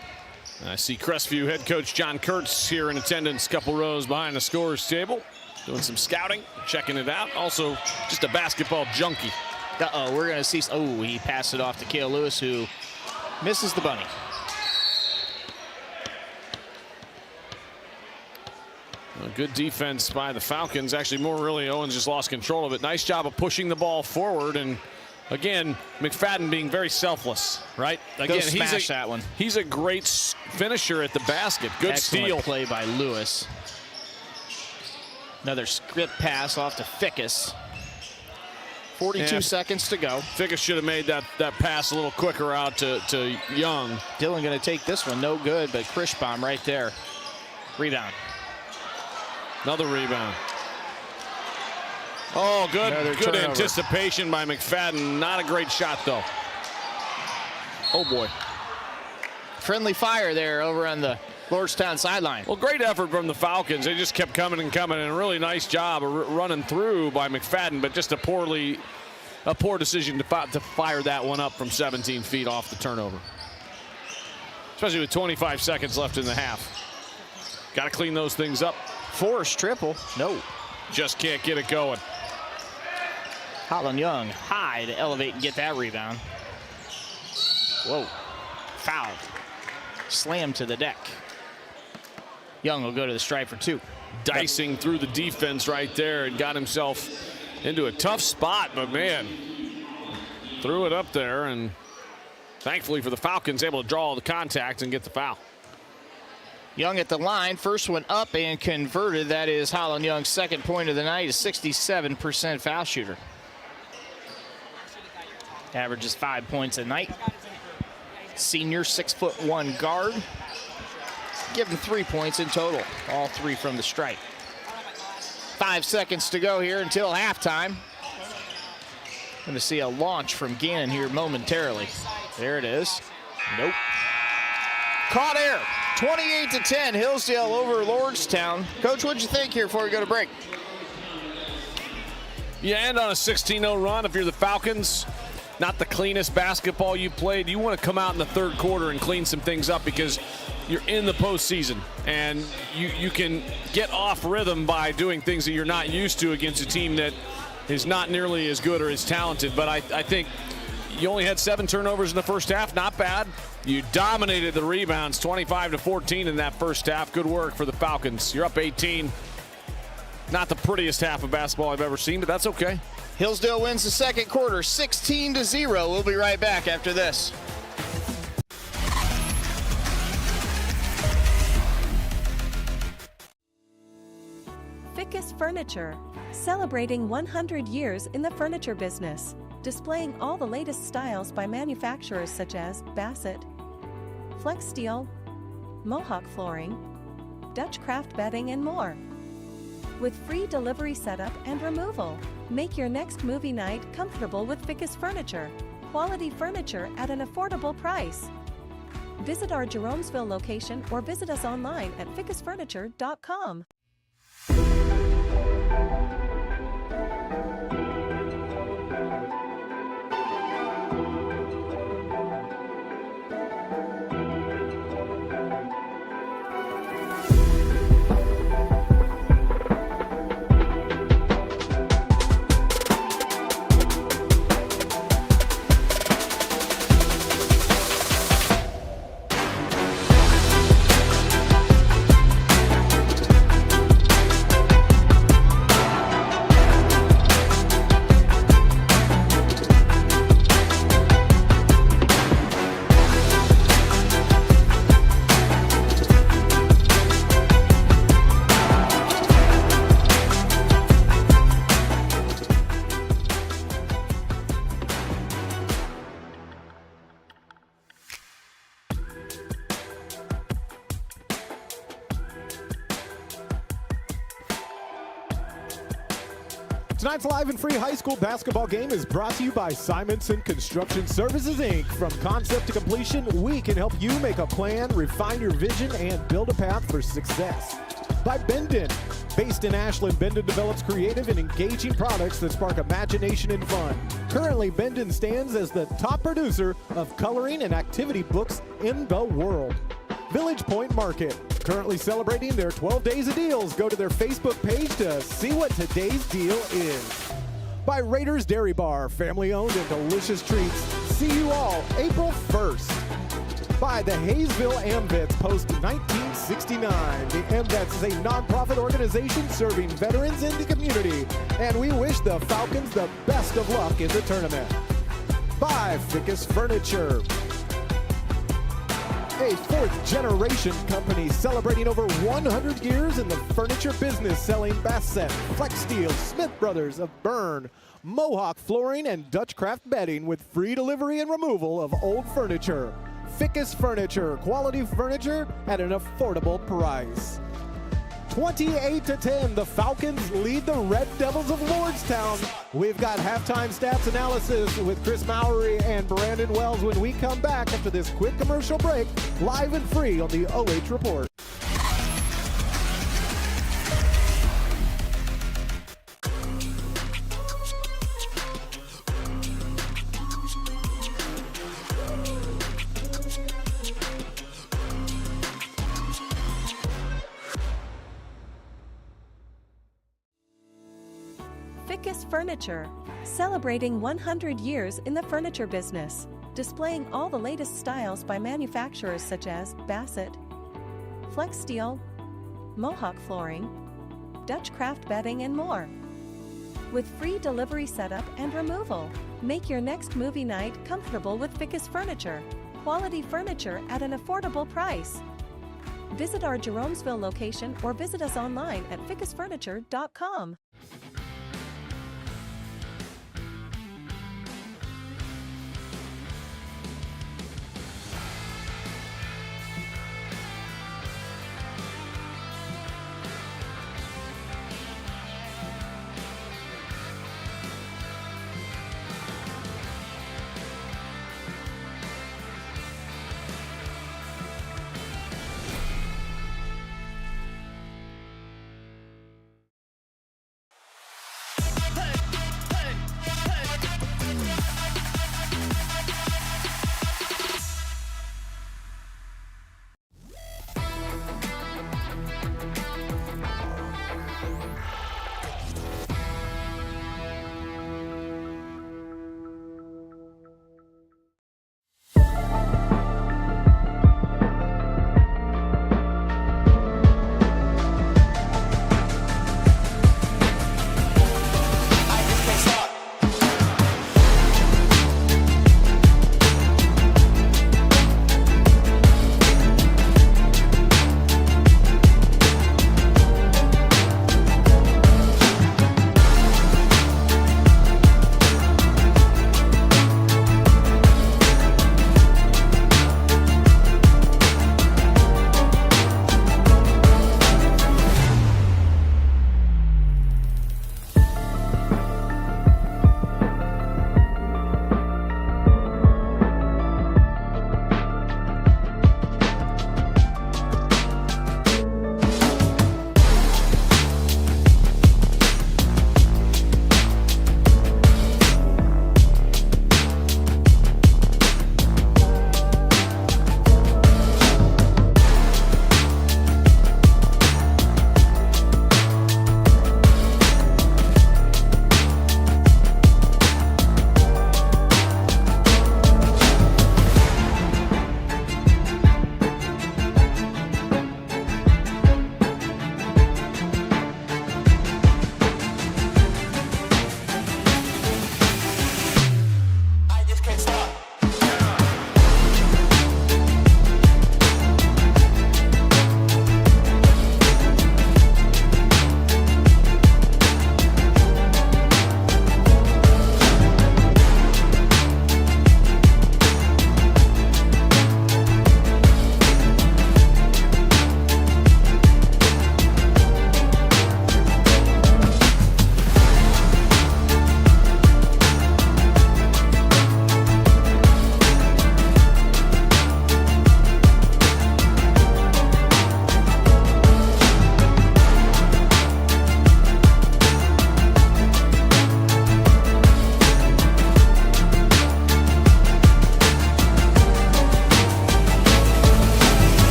Speaker 2: I see Crestview head coach John Kurtz here in attendance, couple rows behind the scorer's table, doing some scouting, checking it out. Also, just a basketball junkie.
Speaker 1: Uh-oh, we're going to see. Oh, he passed it off to Kael Lewis, who misses the bunny.
Speaker 2: A good defense by the Falcons. Actually, more really, Owens just lost control of it. Nice job of pushing the ball forward. And again, McFadden being very selfless, right? Again,
Speaker 1: smash that one.
Speaker 2: He's a great finisher at the basket. Good
Speaker 1: Excellent
Speaker 2: steal.
Speaker 1: Play by Lewis. Another script pass off to Fickes. 42 seconds to go.
Speaker 2: Fickes should have made that pass a little quicker out to Young.
Speaker 1: Dylan going to take this one. No good, but Kirchbaum right there. Rebound.
Speaker 2: Another rebound. Oh, good anticipation by McFadden. Not a great shot, though. Oh, boy.
Speaker 1: Friendly fire there over on the Lordstown sideline.
Speaker 2: Well, great effort from the Falcons. They just kept coming and coming, and a really nice job of running through by McFadden, but just a poor decision to fire that one up from 17 feet off the turnover. Especially with 25 seconds left in the half. Got to clean those things up.
Speaker 1: Force triple. No.
Speaker 2: Just can't get it going.
Speaker 1: Colin Young high to elevate and get that rebound. Whoa. Foul. Slam to the deck. Young will go to the stripe for two.
Speaker 2: Dicing through the defense right there and got himself into a tough spot, but man, threw it up there, and thankfully for the Falcons, able to draw the contact and get the foul.
Speaker 1: Young at the line, first one up and converted. That is Colin Young's second point of the night, a 67% foul shooter. Averages 5 points a night. Senior 6'1" guard. Give him 3 points in total, all three from the stripe. 5 seconds to go here until halftime. Going to see a launch from Gannon here momentarily. There it is. Nope. Caught air. 28-10, Hillsdale over Lordstown. Coach, what'd you think here before we go to break?
Speaker 2: You end on a 16-0 run. If you're the Falcons, not the cleanest basketball you played, you want to come out in the third quarter and clean some things up because you're in the postseason, and you can get off rhythm by doing things that you're not used to against a team that is not nearly as good or as talented. But I think you only had 7 turnovers in the first half. Not bad. You dominated the rebounds, 25-14 in that first half. Good work for the Falcons. You're up 18. Not the prettiest half of basketball I've ever seen, but that's okay.
Speaker 1: Hillsdale wins the second quarter, 16-0. We'll be right back after this.
Speaker 3: Fickes Furniture, celebrating 100 years in the furniture business, displaying all the latest styles by manufacturers such as Bassett, Flex Steel, Mohawk Flooring, Dutch Craft Bedding, and more. With free delivery setup and removal, make your next movie night comfortable with Fickes Furniture. Quality furniture at an affordable price. Visit our Jeromesville location or visit us online at fickesfurniture.com.
Speaker 6: Tonight's live and free high school basketball game is brought to you by Simonson Construction Services, Inc. From concept to completion, we can help you make a plan, refine your vision, and build a path for success. By Bendon. Based in Ashland, Bendon develops creative and engaging products that spark imagination and fun. Currently, Bendon stands as the top producer of coloring and activity books in the world. Village Point Market. Currently celebrating their 12 days of deals. Go to their Facebook page to see what today's deal is. By Raiders Dairy Bar, family owned and delicious treats. See you all April 1st. By the Hayesville AMVETS post 1969. The AMVETS is a nonprofit organization serving veterans in the community. And we wish the Falcons the best of luck in the tournament. By Fickes Furniture. A fourth-generation company celebrating over 100 years in the furniture business, selling Bassett, Flex Steel, Smith Brothers of Bern, Mohawk Flooring, and Dutch Craft Bedding with free delivery and removal of old furniture. Fickes Furniture, quality furniture at an affordable price. 28-10, the Falcons lead the Red Devils of Lordstown. We've got halftime stats analysis with Chris Mowry and Brandon Wells when we come back after this quick commercial break, live and free on the OH Report.
Speaker 3: Fickes Furniture, celebrating 100 years in the furniture business, displaying all the latest styles by manufacturers such as Bassett, Flex Steel, Mohawk Flooring, Dutch Craft Bedding, and more. With free delivery setup and removal, make your next movie night comfortable with Fickes Furniture, quality furniture at an affordable price. Visit our Jeromesville location or visit us online at fickesfurniture.com.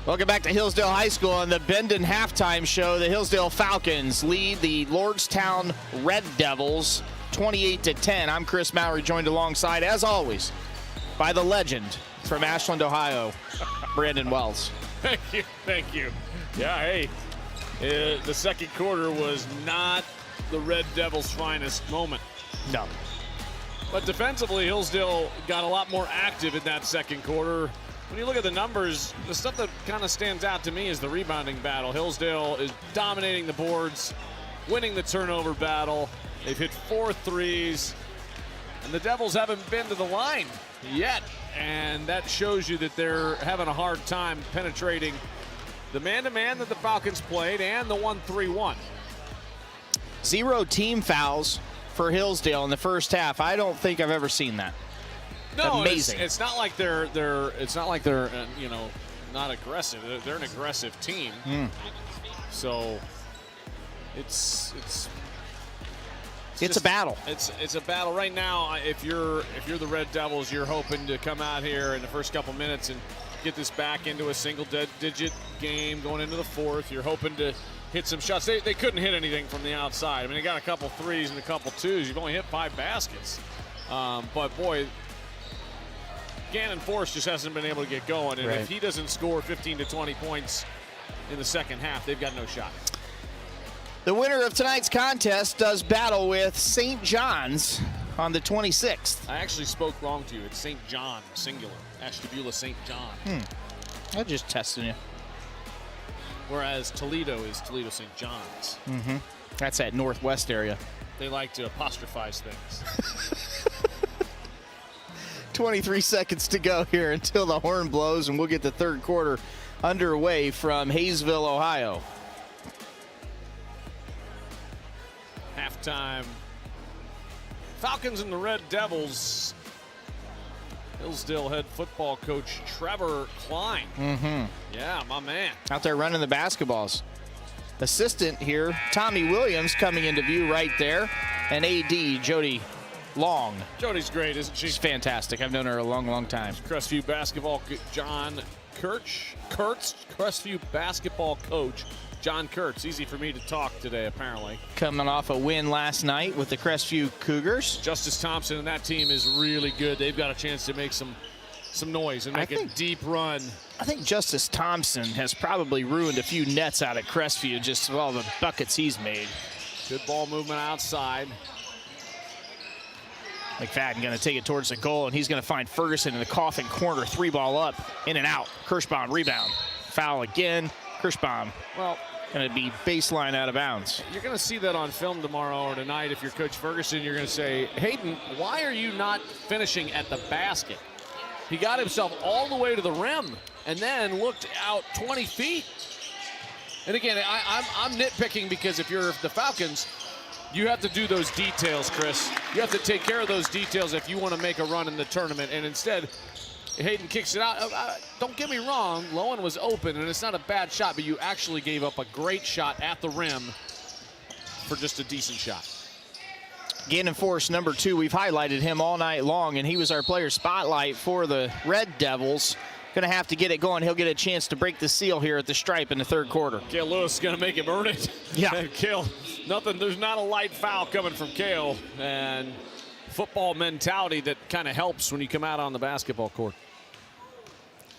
Speaker 1: Welcome back to Hillsdale High School on the Bendon halftime show. The Hillsdale Falcons lead the Lordstown Red Devils 28-10. I'm Kris Mowry, joined alongside, as always, by the legend from Ashland, Ohio, Brandon Wells.
Speaker 2: Thank you. Thank you. Yeah, hey, the second quarter was not the Red Devils' finest moment.
Speaker 1: No.
Speaker 2: But defensively, Hillsdale got a lot more active in that second quarter. When you look at the numbers, the stuff that kind of stands out to me is the rebounding battle. Hillsdale is dominating the boards, winning the turnover battle. They've hit 4 threes, and the Devils haven't been to the line yet. And that shows you that they're having a hard time penetrating the man-to-man that the Falcons played and the 1-3-1.
Speaker 1: 0 team fouls for Hillsdale in the first half. I don't think I've ever seen that.
Speaker 2: No,
Speaker 1: amazing.
Speaker 2: It's not like they're you know, not aggressive. They're an aggressive team. So it's
Speaker 1: a battle.
Speaker 2: It's a battle right now. If you're the Red Devils, you're hoping to come out here in the first couple minutes and get this back into a single-digit game going into the fourth. You're hoping to hit some shots. They couldn't hit anything from the outside. I mean, they got a couple threes and a couple twos. You've only hit 5 baskets. But boy, Gannon Force just hasn't been able to get going, and if he doesn't score 15 to 20 points in the second half, they've got no shot.
Speaker 1: The winner of tonight's contest does battle with St. John's on the 26th.
Speaker 2: I actually spoke wrong to you. It's St. John, singular. Ashtabula St. John.
Speaker 1: I'm just testing you.
Speaker 2: Whereas Toledo is Toledo St. John's.
Speaker 1: That's that northwest area.
Speaker 2: They like to apostrophize things.
Speaker 1: 23 seconds to go here until the horn blows, and we'll get the third quarter underway from Hayesville, Ohio.
Speaker 2: Halftime. Falcons and the Red Devils. Hillsdale head football coach Trevor Klein. Yeah, my man.
Speaker 1: Out there running the basketballs. Assistant here, Tommy Williams, coming into view right there. And AD, Jody Long.
Speaker 2: Jody's great, isn't she?
Speaker 1: She's fantastic. I've known her a long, long time.
Speaker 2: Crestview basketball, John Kurtz, Crestview basketball coach, John Kurtz. Easy for me to talk today, apparently.
Speaker 1: Coming off a win last night with the Crestview Cougars.
Speaker 2: Justice Thompson and that team is really good. They've got a chance to make some noise and make a deep run.
Speaker 1: I think Justice Thompson has probably ruined a few nets out at Crestview, just with all the buckets he's made.
Speaker 2: Good ball movement outside.
Speaker 1: McFadden going to take it towards the goal, and he's going to find Ferguson in the coffin corner. 3-ball up, in and out. Kirchbaum rebound. Foul again. Kirchbaum, well, going to be baseline out of bounds.
Speaker 2: You're going to see that on film tomorrow or tonight. If you're Coach Ferguson, you're going to say, Hayden, why are you not finishing at the basket? He got himself all the way to the rim and then looked out 20 feet. And again, I'm nitpicking because if you're the Falcons, you have to do those details, Kris. You have to take care of those details if you want to make a run in the tournament. And instead, Hayden kicks it out. Don't get me wrong, Lowen was open, and it's not a bad shot, but you actually gave up a great shot at the rim for just a decent shot.
Speaker 1: Gannon Force, number 2. We've highlighted him all night long, and he was our player spotlight for the Red Devils. Going to have to get it going. He'll get a chance to break the seal here at the stripe in the third quarter.
Speaker 2: Kael Lewis is going to make him earn it.
Speaker 1: Yeah.
Speaker 2: Kael, there's not a light foul coming from Kael, and football mentality that kind of helps when you come out on the basketball court.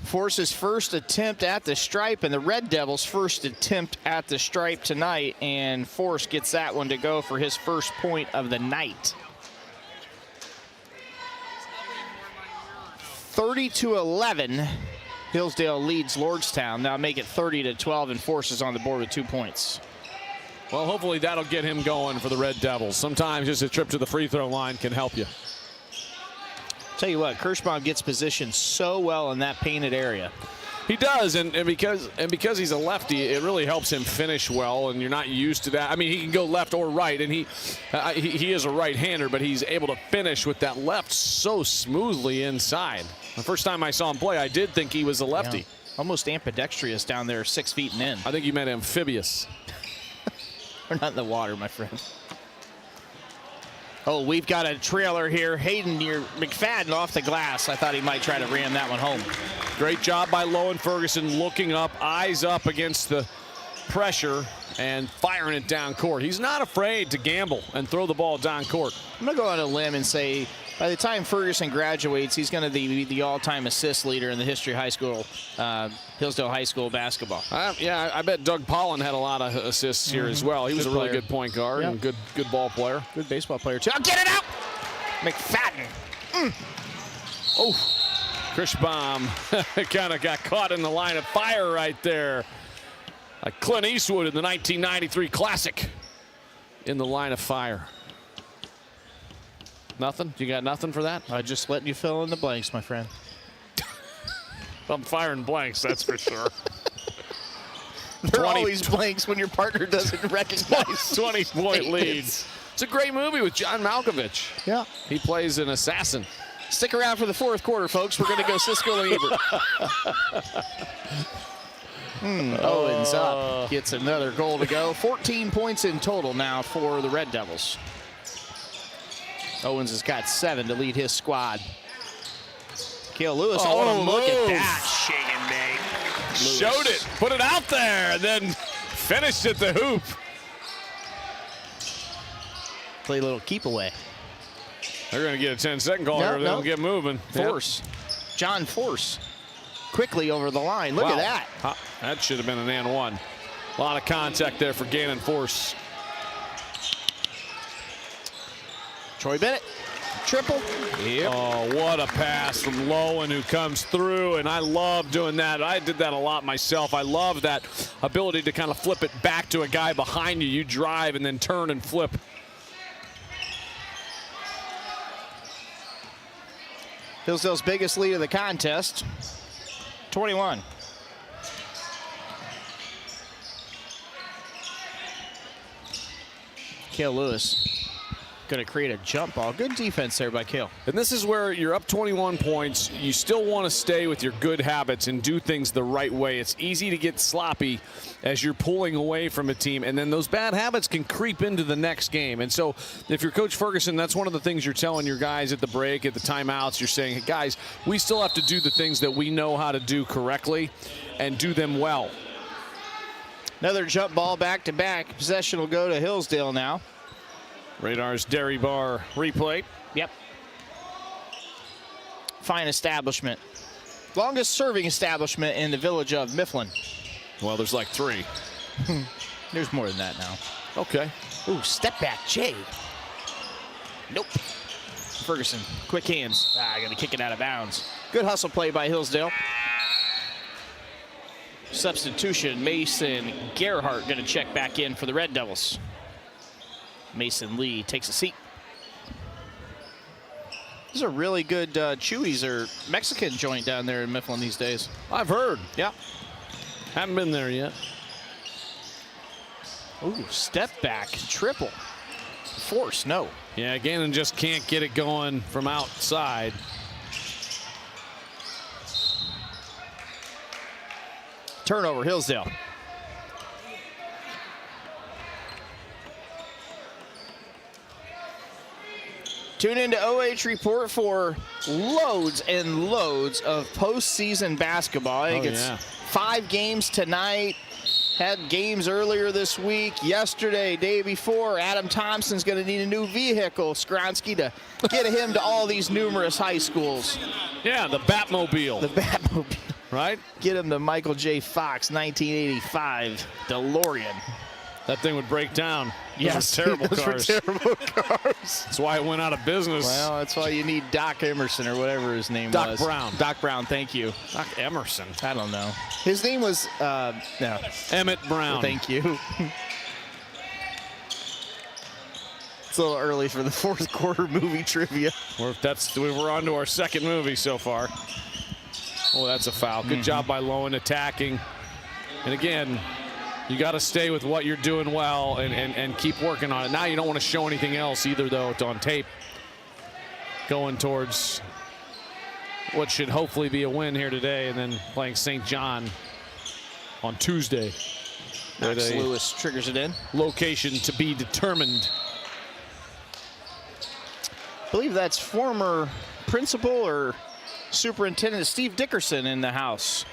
Speaker 1: Force's first attempt at the stripe, and the Red Devils' first attempt at the stripe tonight, and Force gets that one to go for his first point of the night. 30-11, Hillsdale leads Lordstown. Now make it 30-12, and Force is on the board with 2 points.
Speaker 2: Well, hopefully that'll get him going for the Red Devils. Sometimes just a trip to the free throw line can help you.
Speaker 1: Tell you what, Kirchbaum gets positioned so well in that painted area.
Speaker 2: He does, and because he's a lefty, it really helps him finish well, and you're not used to that. I mean, he can go left or right, and he is a right-hander, but he's able to finish with that left so smoothly inside. The first time I saw him play, I did think he was a lefty.
Speaker 1: Yeah. Almost ambidextrous down there, 6 feet and in.
Speaker 2: I think you meant amphibious.
Speaker 1: We're not in the water, my friend. Oh, we've got a trailer here. Hayden, your McFadden off the glass. I thought he might try to ram that one home.
Speaker 2: Great job by Lowen Ferguson, looking up, eyes up against the pressure and firing it down court. He's not afraid to gamble and throw the ball down court.
Speaker 1: I'm going to go on a limb and say by the time Ferguson graduates, he's going to be the all-time assist leader in the history of high school, Hillsdale High School basketball.
Speaker 2: Yeah, I bet Doug Pollen had a lot of assists here as well. He was a really good point guard and good ball player.
Speaker 1: Good baseball player, too. I'll get it out! McFadden.
Speaker 2: Oh, Kirchbaum kind of got caught in the line of fire right there. Like Clint Eastwood in the 1993 Classic in the line of fire. Nothing? You got nothing for that?
Speaker 1: I just letting you fill in the blanks, my friend.
Speaker 2: I'm firing blanks, that's for sure.
Speaker 1: There are always blanks when your partner doesn't recognize.
Speaker 2: 20-point lead. It's a great movie with John Malkovich.
Speaker 1: Yeah.
Speaker 2: He plays an assassin.
Speaker 1: Stick around for the fourth quarter, folks. We're going to go Siskel and Ebert. Owens up. Gets another goal to go. 14 points in total now for the Red Devils. Owens has got 7 to lead his squad. Kael Lewis, look at that. Shake and bake.
Speaker 2: Showed it, put it out there, and then finished at the hoop.
Speaker 1: Play a little keep away.
Speaker 2: They're going to get a 10-second call here. They'll get moving.
Speaker 1: Force. Yep. John Force. Quickly over the line. Look at that.
Speaker 2: That should have been an and one. A lot of contact there for Gannon Force.
Speaker 1: Troy Bennett. Triple.
Speaker 2: Yep. Oh, what a pass from Lowen, who comes through, and I love doing that. I did that a lot myself. I love that ability to kind of flip it back to a guy behind you. You drive and then turn and flip.
Speaker 1: Hillsdale's biggest lead of the contest, 21. Kael Lewis going to create a jump ball. Good defense there by Kael.
Speaker 2: And this is where you're up 21 points. You still want to stay with your good habits and do things the right way. It's easy to get sloppy as you're pulling away from a team, and then those bad habits can creep into the next game. And so if you're Coach Ferguson, that's one of the things you're telling your guys at the break, at the timeouts. You're saying, hey, guys, we still have to do the things that we know how to do correctly and do them well.
Speaker 1: Another jump ball back-to-back. Possession will go to Hillsdale now.
Speaker 2: Radar's Dairy Bar replay.
Speaker 1: Yep. Fine establishment. Longest serving establishment in the village of Mifflin.
Speaker 2: Well, there's like 3.
Speaker 1: There's more than that now.
Speaker 2: Okay.
Speaker 1: Ooh, step back, Jay. Nope. Ferguson, quick hands. Gonna kick it out of bounds. Good hustle play by Hillsdale. Substitution, Mason Gerhardt gonna check back in for the Red Devils. Mason Lee takes a seat. This is a really good Chewy's or Mexican joint down there in Mifflin these days.
Speaker 2: I've heard.
Speaker 1: Yeah.
Speaker 2: Haven't been there yet.
Speaker 1: Ooh, step back, triple. Force, no.
Speaker 2: Yeah, Gannon just can't get it going from outside.
Speaker 1: Turnover, Hillsdale. Tune into OH Report for loads and loads of postseason basketball. I think it's 5 games tonight. Had games earlier this week, yesterday, day before. Adam Thompson's going to need a new vehicle, Skronsky, to get him to all these numerous high schools.
Speaker 2: Yeah, the Batmobile.
Speaker 1: The Batmobile.
Speaker 2: Right?
Speaker 1: Get him the Michael J. Fox 1985 DeLorean.
Speaker 2: That thing would break down.
Speaker 1: Yes,
Speaker 2: those were terrible cars.
Speaker 1: Terrible cars.
Speaker 2: That's why it went out of business.
Speaker 1: Well, that's why you need Doc Emerson or whatever his name was.
Speaker 2: Doc Brown.
Speaker 1: Doc Brown, thank you.
Speaker 2: Doc Emerson.
Speaker 1: I don't know. His name was, no.
Speaker 2: Emmett Brown.
Speaker 1: Thank you. It's a little early for the fourth quarter movie trivia.
Speaker 2: We're on to our second movie so far. Oh, that's a foul. Good job by Lowen attacking. And again, you got to stay with what you're doing well and keep working on it. Now you don't want to show anything else either, though, on tape. Going towards what should hopefully be a win here today, and then playing St. John on Tuesday.
Speaker 1: Lewis triggers it in.
Speaker 2: Location to be determined.
Speaker 1: I believe that's former principal or superintendent Steve Dickerson in the house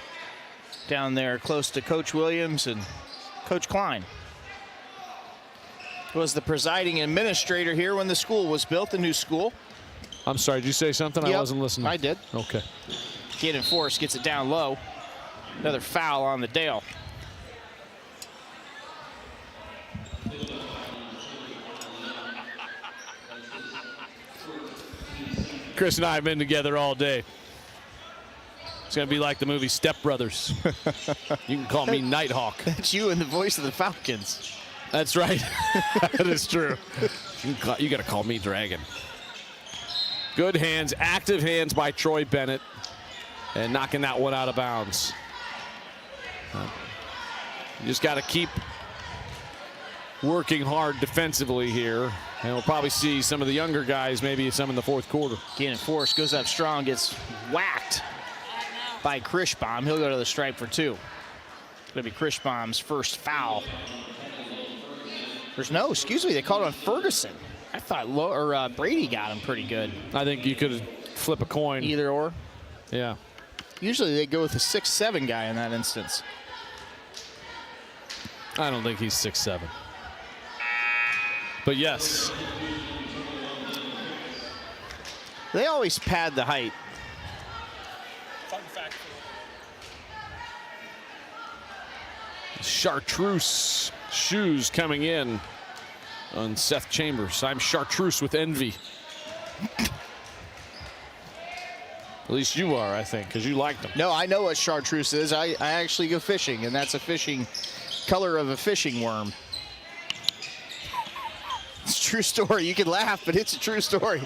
Speaker 1: down there close to Coach Williams and Coach Klein. Was the presiding administrator here when the school was built, the new school.
Speaker 2: I'm sorry, did you say something?
Speaker 1: Yep,
Speaker 2: I wasn't listening.
Speaker 1: I did.
Speaker 2: Okay.
Speaker 1: Kid in force gets it down low. Another foul on the Dale.
Speaker 2: Kris and I have been together all day. It's going to be like the movie Step Brothers. You can call me Nighthawk.
Speaker 1: That's you and the voice of the Falcons.
Speaker 2: That's right. That is true. You got to call me Dragon. Good hands, active hands by Troy Bennett, and knocking that one out of bounds. You just got to keep working hard defensively here, and we'll probably see some of the younger guys, maybe some in the fourth quarter.
Speaker 1: Gannon Force goes up strong, gets whacked by Kirchbaum. He'll go to the stripe for 2. It's going to be Kirchbaum's first foul. Excuse me, they called it on Ferguson. I thought Brady got him pretty good.
Speaker 2: I think you could flip a coin.
Speaker 1: Either or.
Speaker 2: Yeah.
Speaker 1: Usually they go with a 6'7" guy in that instance.
Speaker 2: I don't think he's 6'7". But yes.
Speaker 1: They always pad the height.
Speaker 5: Fun fact.
Speaker 2: Chartreuse shoes coming in on Seth Chambers. I'm chartreuse with envy. At least you are, I think, because you like them.
Speaker 1: No, I know what chartreuse is. I actually go fishing, and that's a fishing color of a fishing worm. It's a true story. You can laugh, but it's a true story.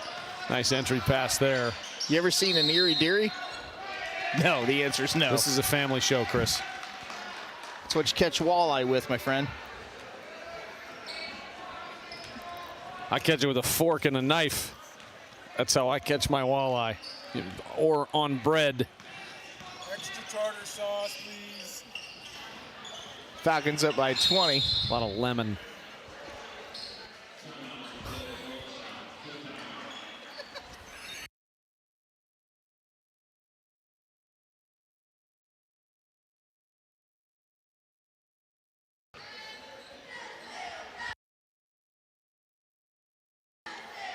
Speaker 2: Nice entry pass there.
Speaker 1: You ever seen an Erie Deary? No, the answer is no.
Speaker 2: This is a family show, Kris.
Speaker 1: That's what you catch walleye with, my friend.
Speaker 2: I catch it with a fork and a knife. That's how I catch my walleye. Or on bread.
Speaker 5: Extra tartar sauce, please.
Speaker 1: Falcons up by 20.
Speaker 2: A lot of lemon.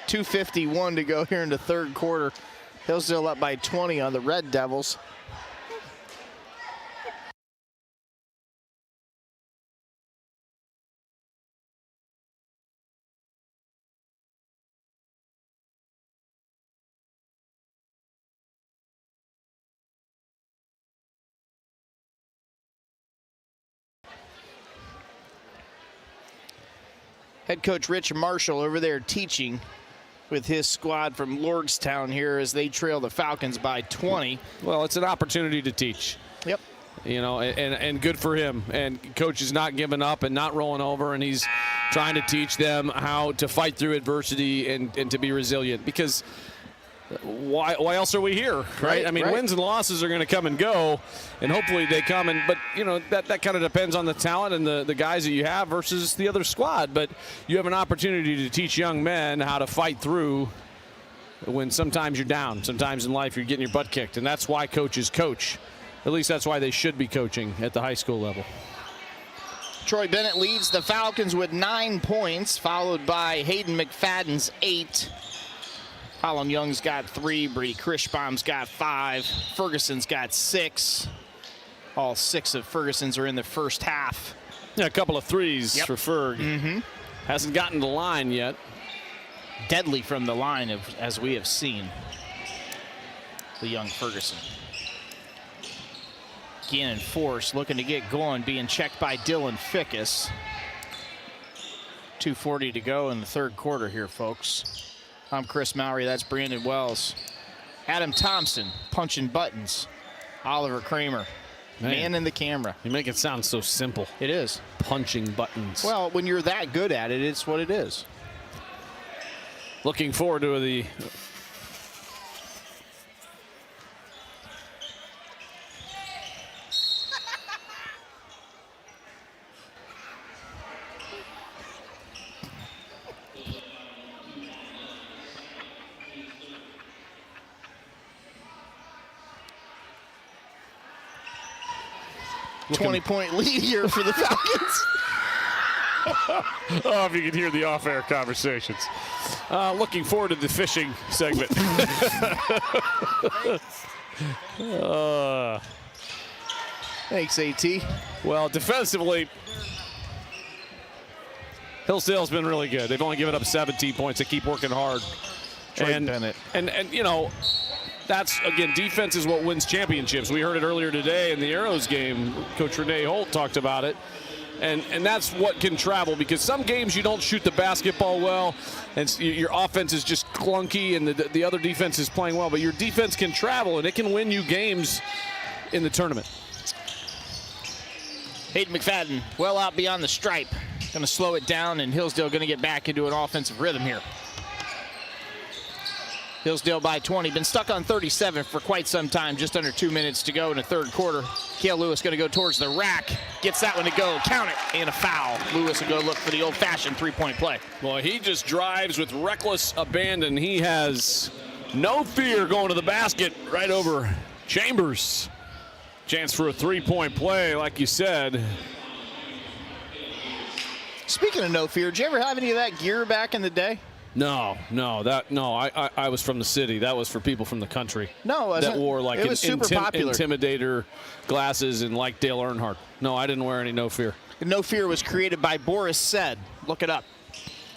Speaker 1: .251 to go here in the third quarter. Hillsdale up by 20 on the Red Devils. Head coach Rich Marshall over there teaching with his squad from Lordstown here as they trail the Falcons by 20.
Speaker 2: Well, it's an opportunity to teach.
Speaker 1: Yep.
Speaker 2: You know, and good for him. And coach is not giving up and not rolling over, and he's trying to teach them how to fight through adversity and to be resilient. Because why else are we here, right? I mean, wins and losses are going to come and go, and hopefully they come. But you know, that kind of depends on the talent and the guys that you have versus the other squad. But you have an opportunity to teach young men how to fight through when sometimes you're down. Sometimes in life you're getting your butt kicked, and that's why coaches coach. At least that's why they should be coaching at the high school level.
Speaker 1: Troy Bennett leads the Falcons with 9 points, followed by Hayden McFadden's 8. Colin Young's got 3, Brady Kirchbaum's got 5, Ferguson's got 6. All 6 of Ferguson's are in the first half.
Speaker 2: Yeah, a couple of threes for Ferg. Hasn't gotten the line yet.
Speaker 1: Deadly from the line, as we have seen. The young Ferguson. Gannon Force looking to get going, being checked by Dylan Fickes. 2:40 to go in the third quarter here, folks. I'm Kris Mowry, that's Brandon Wells. Adam Thompson punching buttons. Oliver Kramer, man in the camera.
Speaker 2: You make it sound so simple.
Speaker 1: It is.
Speaker 2: Punching buttons.
Speaker 1: Well, when you're that good at it, it's what it is.
Speaker 2: Looking forward to the
Speaker 1: 20-point lead here for the Falcons.
Speaker 2: Oh, if you could hear the off-air conversations. Looking forward to the fishing segment.
Speaker 1: Thanks, AT.
Speaker 2: Well, defensively, Hillsdale's been really good. They've only given up 17 points. They keep working hard.
Speaker 1: Bennett.
Speaker 2: And you know, that's, again, defense is what wins championships. We heard it earlier today in the Arrows game. Coach Renee Holt talked about it. And that's what can travel, because some games you don't shoot the basketball well and your offense is just clunky and the other defense is playing well, but your defense can travel and it can win you games in the tournament.
Speaker 1: Hayden McFadden well out beyond the stripe. Going to slow it down, and Hillsdale going to get back into an offensive rhythm here. Hillsdale by 20. Been stuck on 37 for quite some time. Just under 2 minutes to go in the third quarter. Kael Lewis going to go towards the rack. Gets that one to go. Count it. And a foul. Lewis will go look for the old-fashioned three-point play.
Speaker 2: Well, he just drives with reckless abandon. He has no fear going to the basket right over Chambers. Chance for a three-point play, like you said.
Speaker 1: Speaking of no fear, did you ever have any of that gear back in the day?
Speaker 2: No. I was from the city. That was for people from the country.
Speaker 1: No,
Speaker 2: that wore like
Speaker 1: it was super popular.
Speaker 2: Intimidator glasses and like Dale Earnhardt. No, I didn't wear any no fear.
Speaker 1: No fear was created by Boris Said. Look it up.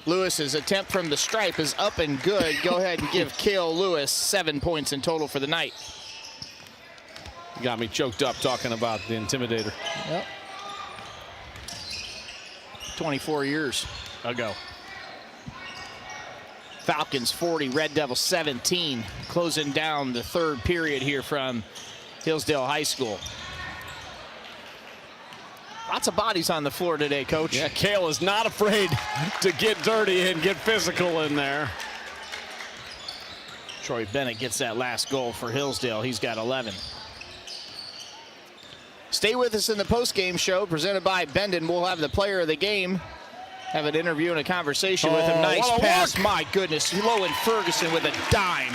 Speaker 1: Lewis's attempt from the stripe is up and good. Go ahead and give Kael Lewis 7 points in total for the night.
Speaker 2: You got me choked up talking about the Intimidator.
Speaker 1: Yep. 24 years ago. Falcons 40, Red Devils 17. Closing down the third period here from Hillsdale High School. Lots of bodies on the floor today, Coach.
Speaker 2: Yeah, Kael is not afraid to get dirty and get physical in there.
Speaker 1: Troy Bennett gets that last goal for Hillsdale. He's got 11. Stay with us in the post-game show presented by Bendon. We'll have the player of the game. Have an interview and a conversation with him. Nice pass. My goodness. Lowen Ferguson with a dime.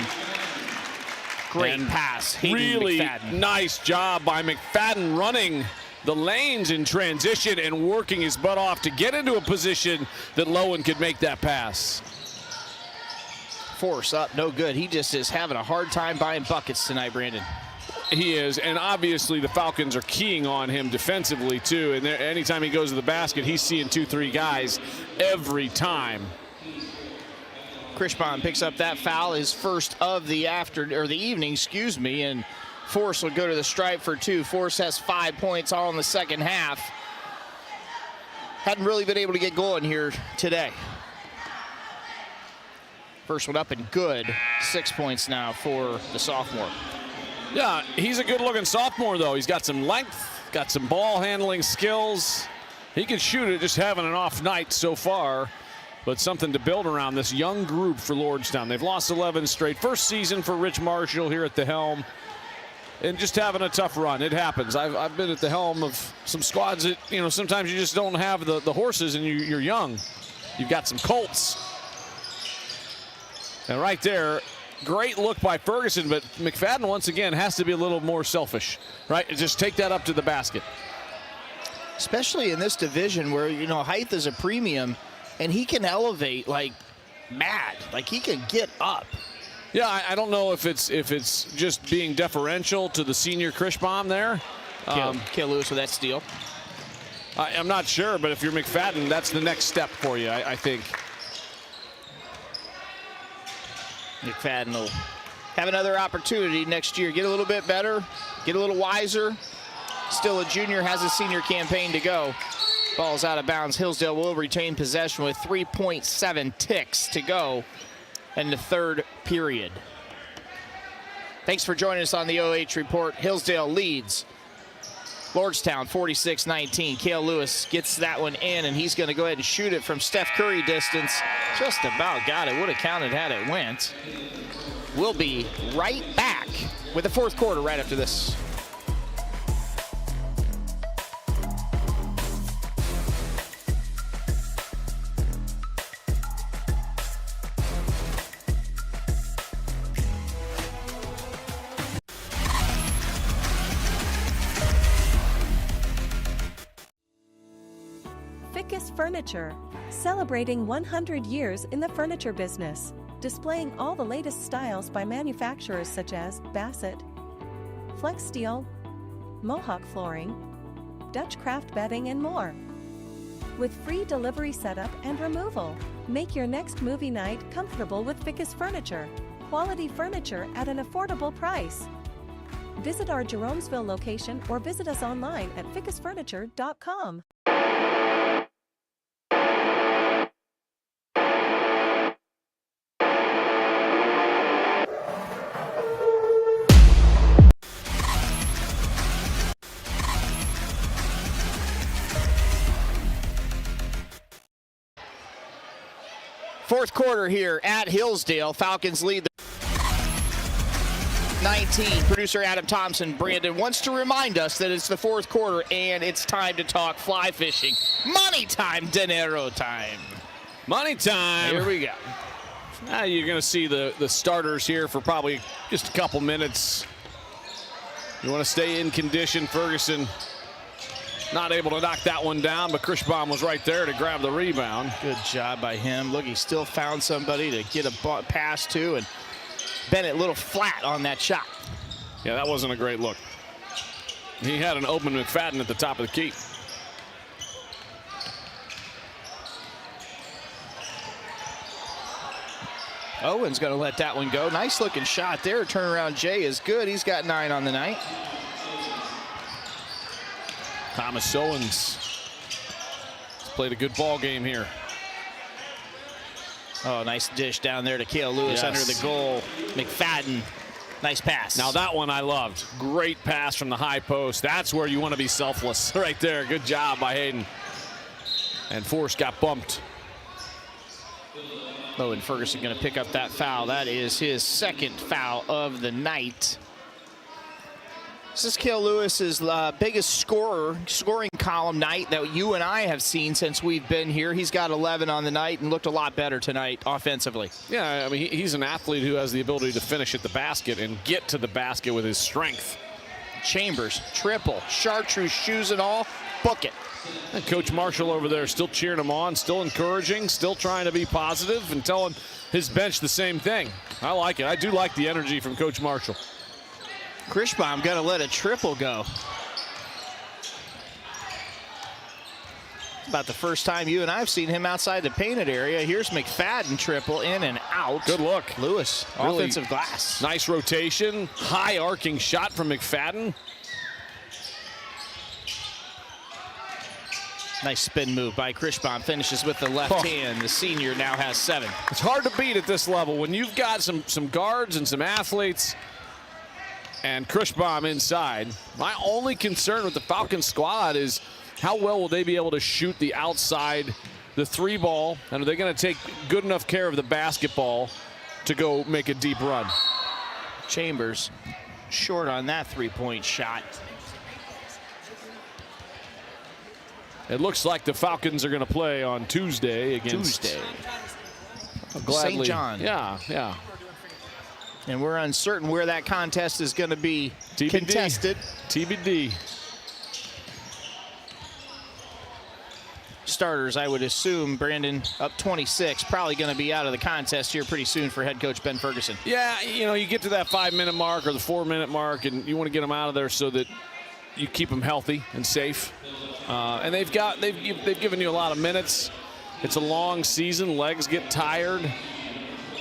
Speaker 1: Great pass.
Speaker 2: Really
Speaker 1: McFadden.
Speaker 2: Nice job by McFadden running the lanes in transition and working his butt off to get into a position that Lowen could make that pass.
Speaker 1: Force up, no good. He just is having a hard time buying buckets tonight, Brandon.
Speaker 2: He is, and obviously the Falcons are keying on him defensively too, and anytime he goes to the basket, he's seeing 2-3 guys every time.
Speaker 1: Kirchbaum picks up that foul, his first of the evening, and Force will go to the stripe for 2. Force has 5 points all in the second half. Hadn't really been able to get going here today. First one up and good. 6 points now for the sophomore.
Speaker 2: Yeah, he's a good-looking sophomore, though. He's got some length, got some ball-handling skills. He can shoot it, just having an off night so far, but something to build around this young group for Lordstown. They've lost 11 straight. First season for Rich Marshall here at the helm, and just having a tough run. It happens. I've been at the helm of some squads that, you know, sometimes you just don't have the horses and you're young. You've got some colts. And right there, great look by Ferguson, but McFadden once again has to be a little more selfish, right? Just take that up to the basket.
Speaker 1: Especially in this division where, you know, height is a premium, and he can elevate like mad. Like he can get up.
Speaker 2: Yeah, I don't know if it's just being deferential to the senior Kirchbaum there.
Speaker 1: Kael Lewis with that steal.
Speaker 2: I'm not sure, but if you're McFadden, that's the next step for you, I think.
Speaker 1: McFadden will have another opportunity next year. Get a little bit better, get a little wiser. Still a junior, has a senior campaign to go. Ball's out of bounds. Hillsdale will retain possession with 3.7 ticks to go in the third period. Thanks for joining us on the OH Report. Hillsdale leads Lordstown 46-19. Kael Lewis gets that one in, and he's going to go ahead and shoot it from Steph Curry distance. Just about got it. Would have counted had it went. We'll be right back with the fourth quarter right after this.
Speaker 3: Fickes Furniture, celebrating 100 years in the furniture business, displaying all the latest styles by manufacturers such as Bassett, Flex Steel, Mohawk Flooring, Dutch Craft Bedding, and more. With free delivery setup and removal, make your next movie night comfortable with Fickes Furniture. Quality furniture at an affordable price. Visit our Jeromesville location or visit us online at fickesfurniture.com.
Speaker 1: Fourth quarter here at Hillsdale. Falcons lead the 19. Producer Adam Thompson, Brandon, wants to remind us that it's the fourth quarter and it's time to talk fly fishing. Money time, dinero time.
Speaker 2: Money time.
Speaker 1: Here we go.
Speaker 2: Now you're going to see the starters here for probably just a couple minutes. You want to stay in condition. Ferguson not able to knock that one down, but Kirchbaum was right there to grab the rebound.
Speaker 1: Good job by him. Look, he still found somebody to get a pass to, and Bennett a little flat on that shot.
Speaker 2: Yeah, that wasn't a great look. He had an open McFadden at the top of the key.
Speaker 1: Owen's going to let that one go. Nice looking shot there. Turnaround Jay is good. He's got 9 on the night.
Speaker 2: Thomas Owens has played a good ball game here.
Speaker 1: Oh, nice dish down there to Kael Lewis under the goal. McFadden, nice pass.
Speaker 2: Now that one I loved. Great pass from the high post. That's where you want to be selfless right there. Good job by Hayden. And Force got bumped.
Speaker 1: Lowen Ferguson going to pick up that foul. That is his second foul of the night. This is Kael Lewis's biggest scoring column night that you and I have seen since we've been here. He's got 11 on the night and looked a lot better tonight offensively.
Speaker 2: Yeah, I mean, he's an athlete who has the ability to finish at the basket and get to the basket with his strength.
Speaker 1: Chambers, triple, chartreuse shoes and all, book it.
Speaker 2: And Coach Marshall over there still cheering him on, still encouraging, still trying to be positive and telling his bench the same thing. I like it. I do like the energy from Coach Marshall.
Speaker 1: Kirchbaum got to let a triple go. It's about the first time you and I have seen him outside the painted area. Here's McFadden triple in and out.
Speaker 2: Good look.
Speaker 1: Lewis, really offensive glass.
Speaker 2: Nice rotation. High arcing shot from McFadden.
Speaker 1: Nice spin move by Kirchbaum. Finishes with the left hand. The senior now has 7.
Speaker 2: It's hard to beat at this level when you've got some guards and some athletes and Kirchbaum inside. My only concern with the Falcons squad is how well will they be able to shoot the outside, the 3 ball, and are they going to take good enough care of the basketball to go make a deep run?
Speaker 1: Chambers short on that 3-point shot.
Speaker 2: It looks like the Falcons are going to play on Tuesday against
Speaker 1: St. John.
Speaker 2: Yeah.
Speaker 1: And we're uncertain where that contest is going to be
Speaker 2: TBD.
Speaker 1: contested.
Speaker 2: TBD.
Speaker 1: Starters, I would assume, Brandon, up 26, probably going to be out of the contest here pretty soon for head coach Ben Ferguson.
Speaker 2: Yeah, you know, you get to that 5-minute mark or the 4-minute mark, and you want to get them out of there so that you keep them healthy and safe. And they've given you a lot of minutes. It's a long season. Legs get tired.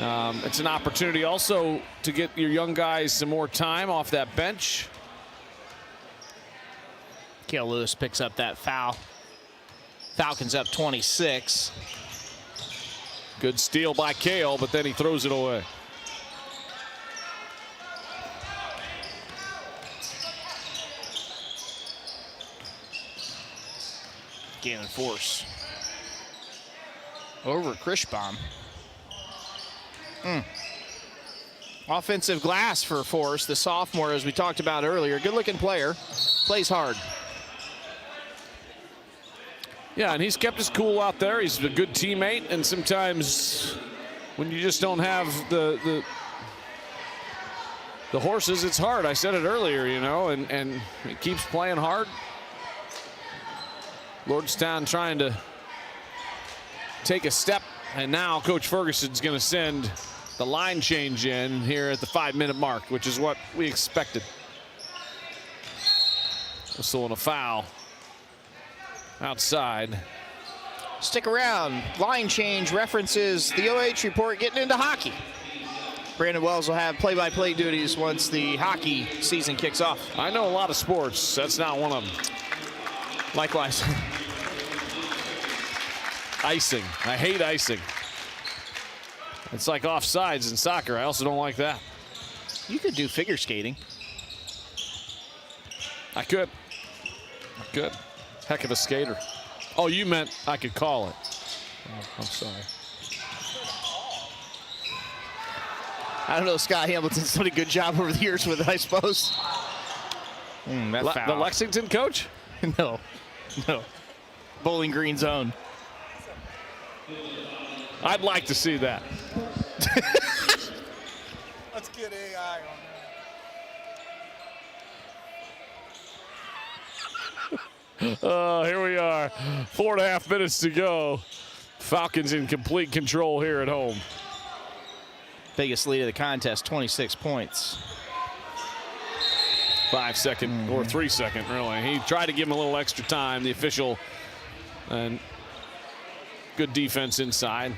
Speaker 2: It's an opportunity also to get your young guys some more time off that bench.
Speaker 1: Kael Lewis picks up that foul. Falcons up 26.
Speaker 2: Good steal by Kael, but then he throws it away.
Speaker 1: Galen Force over Kirchbaum. Offensive glass for Force, the sophomore, as we talked about earlier. Good-looking player, plays hard.
Speaker 2: Yeah, and he's kept his cool out there. He's a good teammate, and sometimes when you just don't have the horses, it's hard. I said it earlier, you know, and he keeps playing hard. Lordstown trying to take a step, and now Coach Ferguson's going to send the line change in here at the 5-minute mark, which is what we expected. Whistle and a foul outside.
Speaker 1: Stick around. Line change references the OH report getting into hockey. Brandon Wells will have play-by-play duties once the hockey season kicks off.
Speaker 2: I know a lot of sports. That's not one of them.
Speaker 1: Likewise.
Speaker 2: Icing. I hate icing. It's like offsides in soccer. I also don't like that.
Speaker 1: You could do figure skating.
Speaker 2: I could. Heck of a skater. Oh, you meant I could call it. Oh, I'm sorry.
Speaker 1: I don't know, Scott Hamilton's done a good job over the years with it, I suppose. That foul.
Speaker 2: The Lexington coach?
Speaker 1: No. Bowling Green zone.
Speaker 2: I'd like to see that.
Speaker 5: Let's get AI on
Speaker 2: Here we are. 4.5 minutes to go. Falcons in complete control here at home.
Speaker 1: Biggest lead of the contest, 26 points.
Speaker 2: 5-second or 3-second, really. He tried to give him a little extra time, the official, and good defense inside.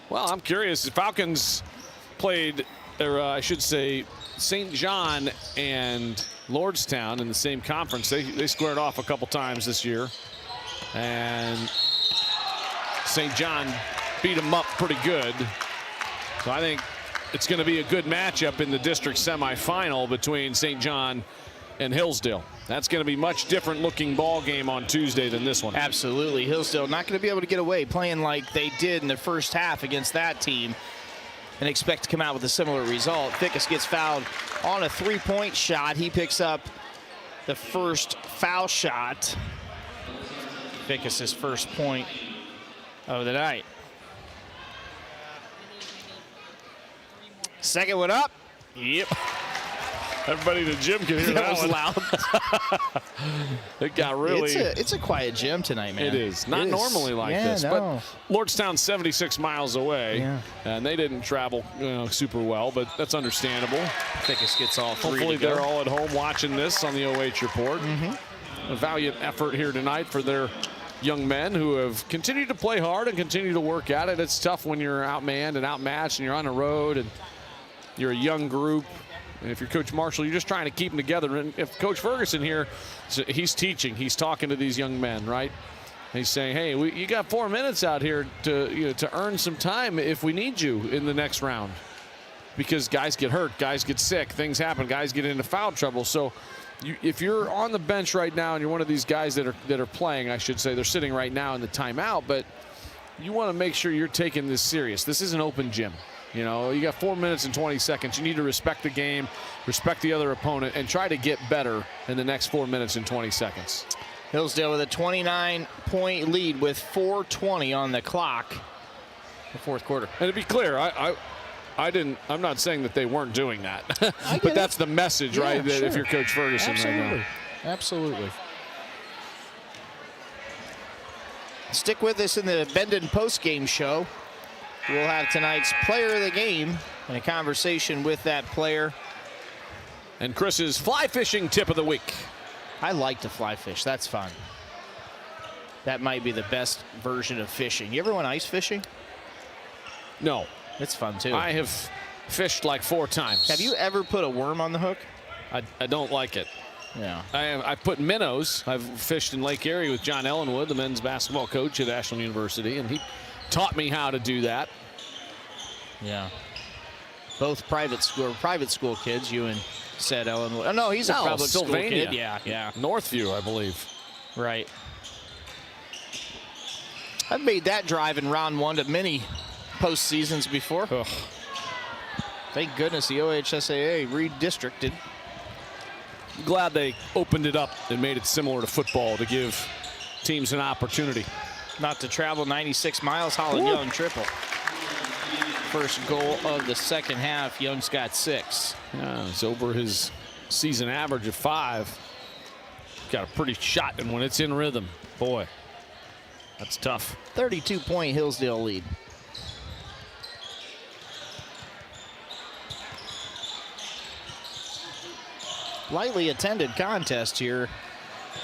Speaker 2: Well, I'm curious. The Falcons played, or I should say, St. John and Lordstown in the same conference. They squared off a couple times this year. And St. John beat them up pretty good. So I think it's going to be a good matchup in the district semifinal between St. John and Hillsdale. That's going to be much different looking ball game on Tuesday than this one.
Speaker 1: Absolutely. Hillsdale not going to be able to get away playing like they did in the first half against that team and expect to come out with a similar result. Fickes gets fouled on a 3-point shot. He picks up the first foul shot. Fickes' first point of the night. Second one up. Yep.
Speaker 2: Everybody in the gym can hear that
Speaker 1: was
Speaker 2: one.
Speaker 1: loud.
Speaker 2: It got really.
Speaker 1: It's a quiet gym tonight, man.
Speaker 2: It is. Not normally like this.
Speaker 1: No.
Speaker 2: But Lordstown's 76 miles away, and they didn't travel super well, but that's understandable.
Speaker 1: Fickes gets all three.
Speaker 2: Hopefully they're all at home watching this on the OH report. A valiant effort here tonight for their young men who have continued to play hard and continue to work at it. It's tough when you're outmanned and outmatched and you're on the road and you're a young group. And if you're Coach Marshall, you're just trying to keep them together. And if Coach Ferguson here, he's teaching, he's talking to these young men, right? And he's saying, hey, you got 4 minutes out here to earn some time if we need you in the next round. Because guys get hurt, guys get sick, things happen, guys get into foul trouble. So if you're on the bench right now and you're one of these guys that are playing, I should say, they're sitting right now in the timeout, but you want to make sure you're taking this serious. This is an open gym. You know, you got 4 minutes and 20 seconds. You need to respect the game, respect the other opponent, and try to get better in the next 4 minutes and 20 seconds.
Speaker 1: Hillsdale with a 29-point lead with 4:20 on the clock. The fourth quarter.
Speaker 2: And to be clear, I'm not saying that they weren't doing that, but that's the message, right? That if you're Coach Ferguson right now.
Speaker 1: Absolutely. Stick with us in the Bendon post-game show. We'll have tonight's player of the game and a conversation with that player.
Speaker 2: And Kris's fly fishing tip of the week.
Speaker 1: I like to fly fish. That's fun. That might be the best version of fishing. You ever went ice fishing?
Speaker 2: No.
Speaker 1: It's fun, too.
Speaker 2: I have fished like 4 times.
Speaker 1: Have you ever put a worm on the hook?
Speaker 2: I don't like it.
Speaker 1: Yeah.
Speaker 2: I've put minnows. I've fished in Lake Erie with John Ellenwood, the men's basketball coach at Ashland University, and he taught me how to do that.
Speaker 1: Yeah. Both private school kids, you and said Ellenwood. Oh, no, he's a public school kid. Yeah.
Speaker 2: Northview, I believe.
Speaker 1: Right. I've made that drive in round 1 to many postseasons before.
Speaker 2: Ugh.
Speaker 1: Thank goodness the OHSAA redistricted.
Speaker 2: Glad they opened it up and made it similar to football to give teams an opportunity.
Speaker 1: Not to travel 96 miles, Holland Young triple. First goal of the second half, Young's got 6.
Speaker 2: Yeah, it's over his season average of 5. got a pretty shot, and when it's in rhythm, boy, that's tough.
Speaker 1: 32-point Hillsdale lead. Lightly attended contest here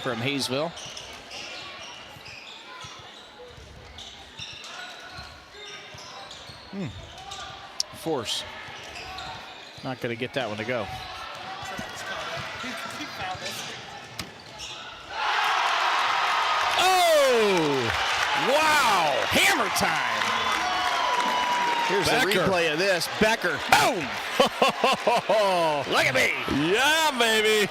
Speaker 1: from Hayesville. Force. Not going to get that one to go.
Speaker 2: Oh! Wow!
Speaker 1: Hammer time. Here's
Speaker 2: Becker.
Speaker 1: the replay of this. Becker. Boom! Look at me.
Speaker 2: Yeah, baby.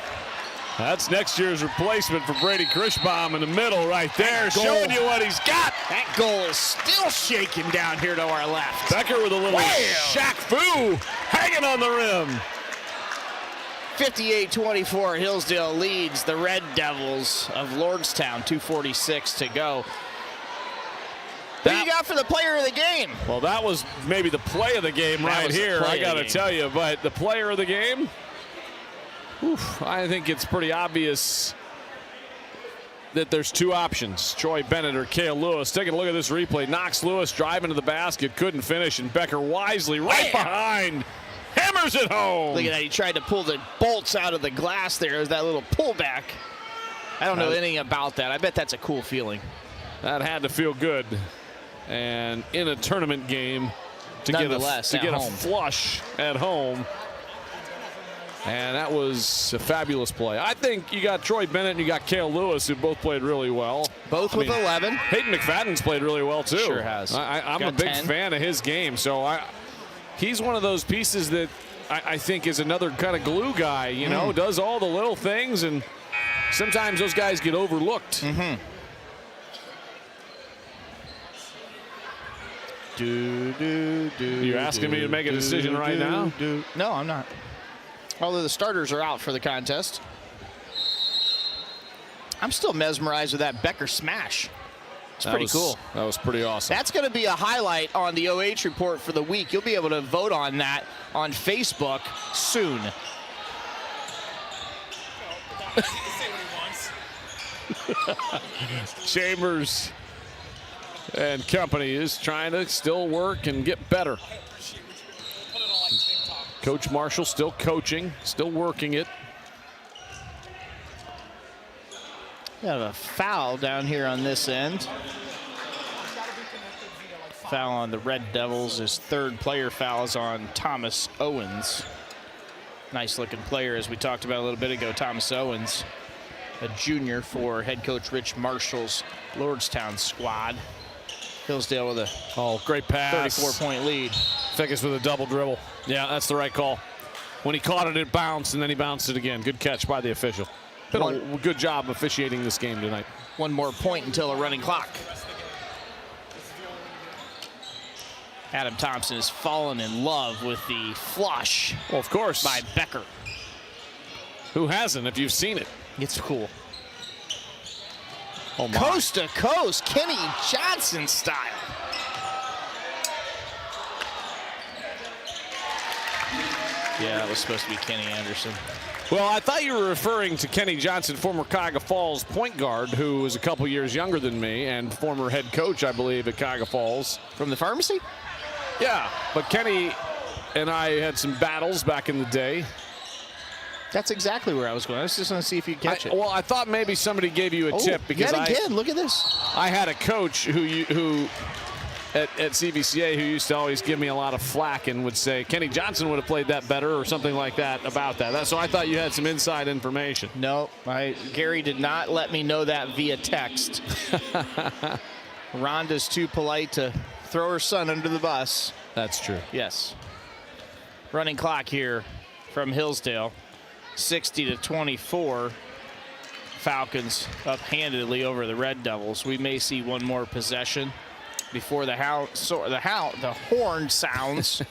Speaker 2: That's next year's replacement for Brady Kirchbaum in the middle right there, showing you what he's got.
Speaker 1: That goal is still shaking down here to our left.
Speaker 2: Becker with a little Shaq Fu hanging on the rim.
Speaker 1: 58-24, Hillsdale leads the Red Devils of Lordstown, 2:46 to go. Who you got for the player of the game?
Speaker 2: Well, that was maybe the play of the game right here, I got to tell you. But the player of the game, I think it's pretty obvious that there's two options, Troy Bennett or Kael Lewis. Taking a look at this replay. Knocks Lewis driving to the basket, couldn't finish, and Becker wisely right behind. Hammers it home.
Speaker 1: Look at that. He tried to pull the bolts out of the glass there. There's that little pullback. I don't know anything about that. I bet that's a cool feeling.
Speaker 2: That had to feel good. And in a tournament game to get a flush at home. And that was a fabulous play. I think you got Troy Bennett and you got Kael Lewis, who both played really well.
Speaker 1: Both with 11.
Speaker 2: Hayden McFadden's played really well, too.
Speaker 1: Sure has.
Speaker 2: I'm a big fan of his game. So he's one of those pieces that I think is another kind of glue guy, you know, does all the little things, and sometimes those guys get overlooked. You're asking me to make a decision right now?
Speaker 1: No, I'm not. Although the starters are out for the contest. I'm still mesmerized with that Becker smash. It's pretty cool.
Speaker 2: That was pretty awesome.
Speaker 1: That's going to be a highlight on the OH report for the week. You'll be able to vote on that on Facebook soon.
Speaker 2: Chambers and company is trying to still work and get better. Coach Marshall still coaching, still working it.
Speaker 1: We have a foul down here on this end. Foul on the Red Devils. His third player foul is on Thomas Owens. Nice looking player, as we talked about a little bit ago. Thomas Owens, a junior for head coach Rich Marshall's Lordstown squad. Hillsdale with a
Speaker 2: great pass.
Speaker 1: 34-point lead.
Speaker 2: Fickes with a double dribble. Yeah, that's the right call. When he caught it, it bounced, and then he bounced it again. Good catch by the official. Been a good job officiating this game tonight.
Speaker 1: One more point until a running clock. Adam Thompson has fallen in love with the flush.
Speaker 2: Well, of course.
Speaker 1: By Becker.
Speaker 2: Who hasn't, if you've seen it?
Speaker 1: It's cool.
Speaker 2: Oh my.
Speaker 1: Coast to coast, Kenny Johnson style. Yeah, that was supposed to be Kenny Anderson.
Speaker 2: Well, I thought you were referring to Kenny Johnson, former Cuyahoga Falls point guard, who was a couple years younger than me and former head coach, I believe, at Cuyahoga Falls.
Speaker 1: From the pharmacy?
Speaker 2: Yeah, but Kenny and I had some battles back in the day.
Speaker 1: That's exactly where I was going. I was just going to see if you catch it.
Speaker 2: Well, I thought maybe somebody gave you a tip because
Speaker 1: yet again, look at this.
Speaker 2: I had a coach who at CVCA who used to always give me a lot of flack and would say Kenny Johnson would have played that better or something like that about that. So I thought you had some inside information.
Speaker 1: No, Gary did not let me know that via text. Rhonda's too polite to throw her son under the bus.
Speaker 2: That's true.
Speaker 1: Yes. Running clock here from Hillsdale. 60-24. Falcons up handedly over the Red Devils. We may see one more possession before the horn sounds.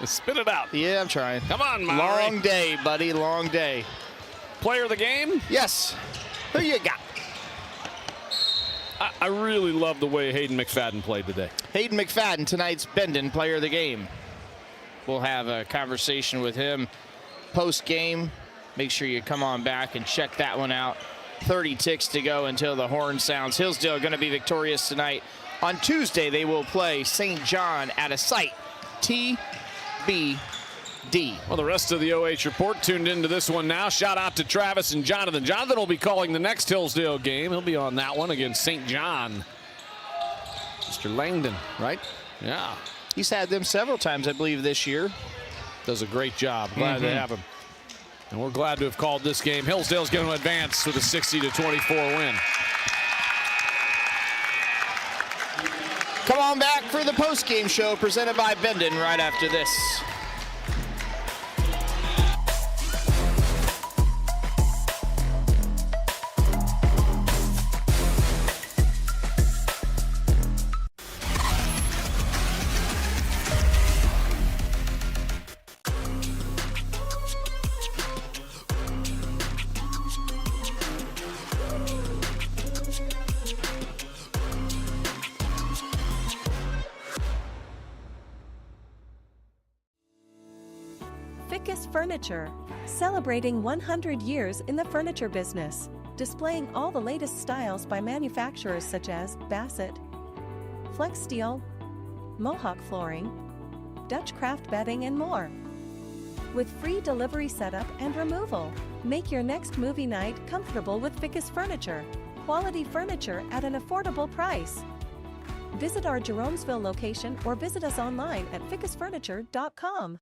Speaker 2: Spit it out.
Speaker 1: Yeah, I'm trying.
Speaker 2: Come on, Mowry.
Speaker 1: Long day, buddy. Long day.
Speaker 2: Player of the game?
Speaker 1: Yes. Who you got?
Speaker 2: I really love the way Hayden McFadden played today.
Speaker 1: Hayden McFadden, tonight's Bendon player of the game. We'll have a conversation with him post-game. Make sure you come on back and check that one out. 30 ticks to go until the horn sounds. Hillsdale going to be victorious tonight. On Tuesday, they will play St. John at a site TBD.
Speaker 2: Well, the rest of the OH report tuned into this one now. Shout out to Travis and Jonathan. Jonathan will be calling the next Hillsdale game. He'll be on that one against St. John. Mr. Langdon, right? Yeah.
Speaker 1: He's had them several times, I believe, this year.
Speaker 2: Does a great job. Glad to have him. And we're glad to have called this game. Hillsdale's going to advance with a 60-24 win.
Speaker 1: Come on back for the post-game show presented by Bendon right after this.
Speaker 3: Fickes Furniture, celebrating 100 years in the furniture business, displaying all the latest styles by manufacturers such as Bassett, Flex Steel, Mohawk Flooring, Dutch Craft Bedding, and more. With free delivery setup and removal, make your next movie night comfortable with Fickes Furniture. Quality furniture at an affordable price. Visit our Jeromesville location or visit us online at fickesfurniture.com.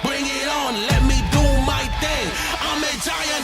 Speaker 7: Bring it on, let me do my thing. I'm a giant.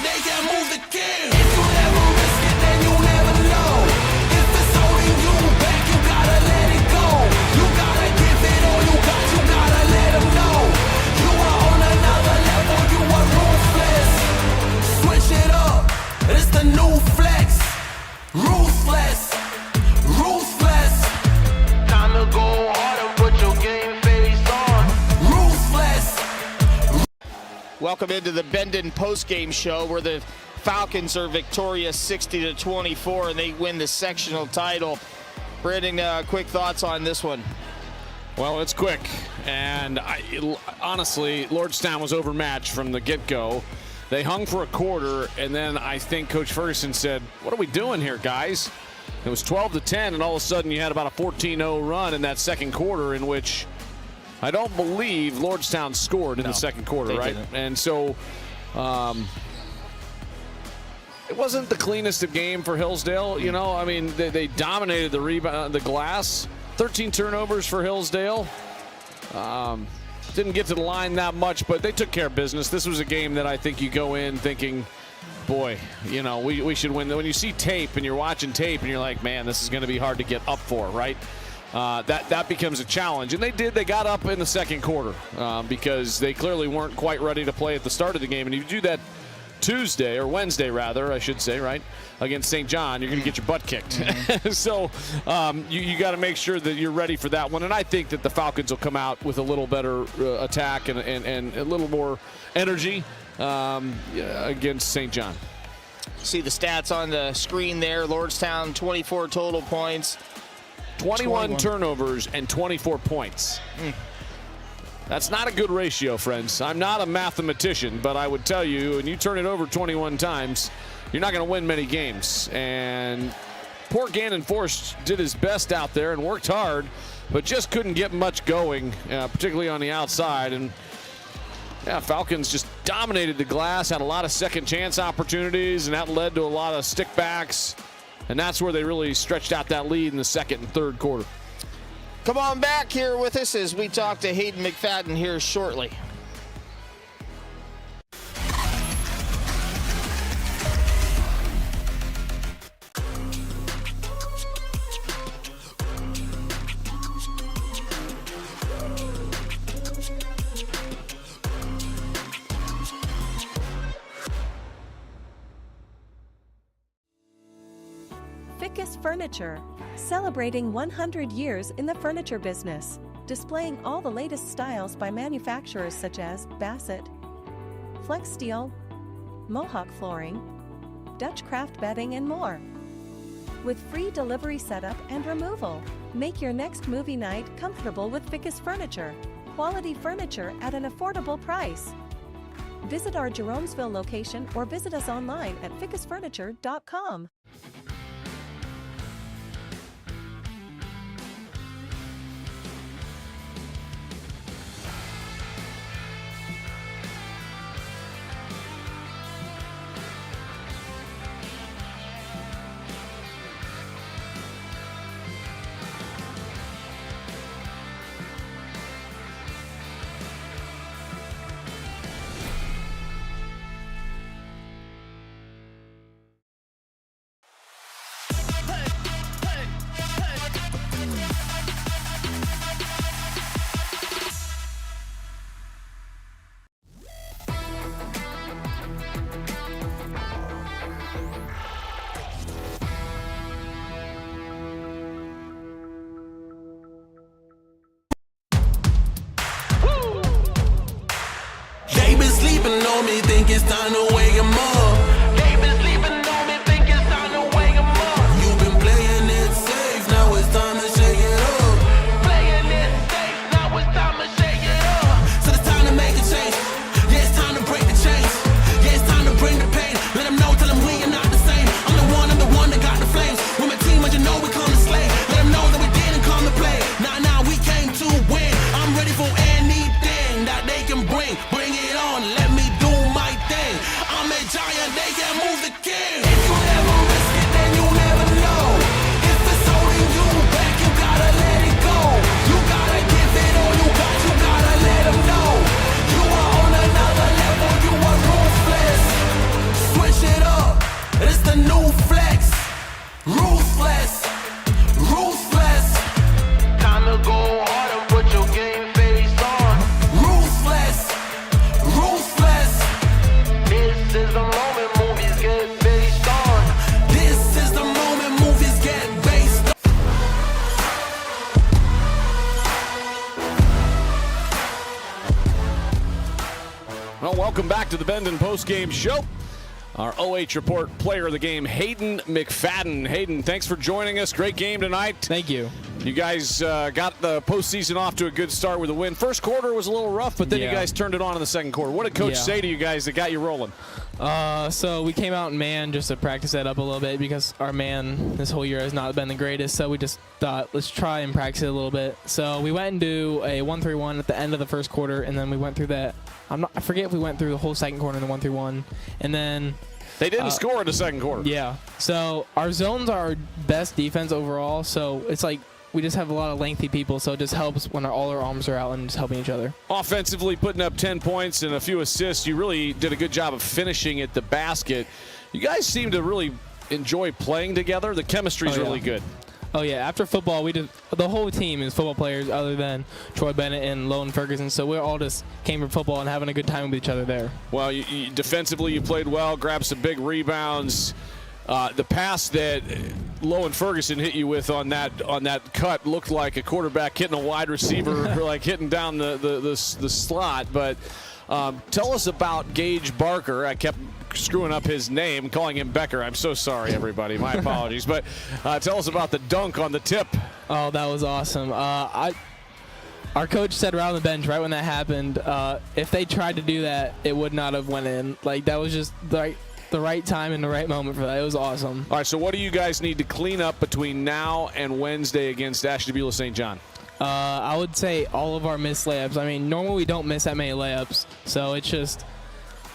Speaker 1: Welcome into the Bendon postgame show where the Falcons are victorious 60-24 and they win the sectional title. Brandon, quick thoughts on this one.
Speaker 2: Well, it's quick, and honestly, Lordstown was overmatched from the get-go. They hung for a quarter, and then I think Coach Ferguson said, what are we doing here, guys? It was 12-10, and all of a sudden you had about a 14-0 run in that second quarter in which I don't believe Lordstown scored in the second quarter, right?
Speaker 1: Didn't.
Speaker 2: And so it wasn't the cleanest of game for Hillsdale. You know, I mean, they dominated the rebound, the glass. 13 turnovers for Hillsdale. Didn't get to the line that much, but they took care of business. This was a game that I think you go in thinking, boy, you know, we should win. When you see tape and you're watching tape and you're like, man, this is going to be hard to get up for, right? That becomes a challenge. And they did. They got up in the second quarter because they clearly weren't quite ready to play at the start of the game. And if you do that Tuesday, or Wednesday rather, I should say, right, against St. John, you're going to get your butt kicked. Mm-hmm. So you got to make sure that you're ready for that one. And I think that the Falcons will come out with a little better attack and a little more energy against St. John.
Speaker 1: See the stats on the screen there. Lordstown, 24 total points.
Speaker 2: 21 turnovers and 24 points. That's not a good ratio, friends. I'm not a mathematician, but I would tell you, when you turn it over 21 times, you're not going to win many games. And poor Gannon Force did his best out there and worked hard, but just couldn't get much going, particularly on the outside. And yeah, Falcons just dominated the glass, had a lot of second chance opportunities, and that led to a lot of stickbacks. And that's where they really stretched out that lead in the second and third quarter.
Speaker 1: Come on back here with us as we talk to Hayden McFadden here shortly.
Speaker 3: Fickes Furniture, celebrating 100 years in the furniture business, displaying all the latest styles by manufacturers such as Bassett, Flex Steel, Mohawk Flooring, Dutch Craft Bedding, and more. With free delivery setup and removal, make your next movie night comfortable with Fickes Furniture. Quality furniture at an affordable price. Visit our Jeromesville location or visit us online at fickesfurniture.com.
Speaker 7: On me, think it's time to wake 'em up. They been sleeping on me, think it's time to wake 'em up. You've been playing it safe, now it's time to shake it up. Playing it safe, now it's time to shake it up. So it's time to make a change. Yeah, it's time to break the chains. Yeah, it's time to bring the pain. Let them know, tell them we are not the same. I'm the one that got the flames. With my team, you know we come to slay. Let them know that we didn't come to play. Nah, we came to win. I'm ready for anything that they can bring. Bring it on, let me do my thing. I'm a giant
Speaker 2: Well, welcome back to the Bendon postgame show. Our OH Report player of the game, Hayden McFadden. Hayden, thanks for joining us. Great game tonight.
Speaker 8: Thank you.
Speaker 2: You guys got the postseason off to a good start with a win. First quarter was a little rough, but then you guys turned it on in the second quarter. What did Coach say to you guys that got you rolling?
Speaker 8: So we came out in man just to practice that up a little bit because our man this whole year has not been the greatest. So we just thought, let's try and practice it a little bit. So we went and do a 1-3-1 at the end of the first quarter, and then we went through that. I forget if we went through the whole second quarter in the 1-3-1, and then
Speaker 2: they didn't score in the second quarter.
Speaker 8: Yeah. So our zones are our best defense overall. So it's like we just have a lot of lengthy people, so it just helps when all our arms are out and just helping each other.
Speaker 2: Offensively, putting up 10 points and a few assists, you really did a good job of finishing at the basket. You guys seem to really enjoy playing together. The chemistry is really good.
Speaker 8: Oh, yeah. After football, the whole team is football players other than Troy Bennett and Lowen Ferguson, so we all just came for football and having a good time with each other there.
Speaker 2: Well, defensively, you played well, grabbed some big rebounds. The pass that Lowen Ferguson hit you with on that cut looked like a quarterback hitting a wide receiver, like hitting down the slot. But tell us about Gage Barker. I kept screwing up his name, calling him Becker. I'm so sorry, everybody. My apologies. But tell us about the dunk on the tip.
Speaker 8: Oh, that was awesome. Our coach said around the bench right when that happened, if they tried to do that, it would not have went in. Like, that was just the right time and the right moment for that. It was awesome.
Speaker 2: All right, so what do you guys need to clean up between now and Wednesday against Ashtabula St. John?
Speaker 8: I would say all of our missed layups. I mean, normally we don't miss that many layups, so it's just,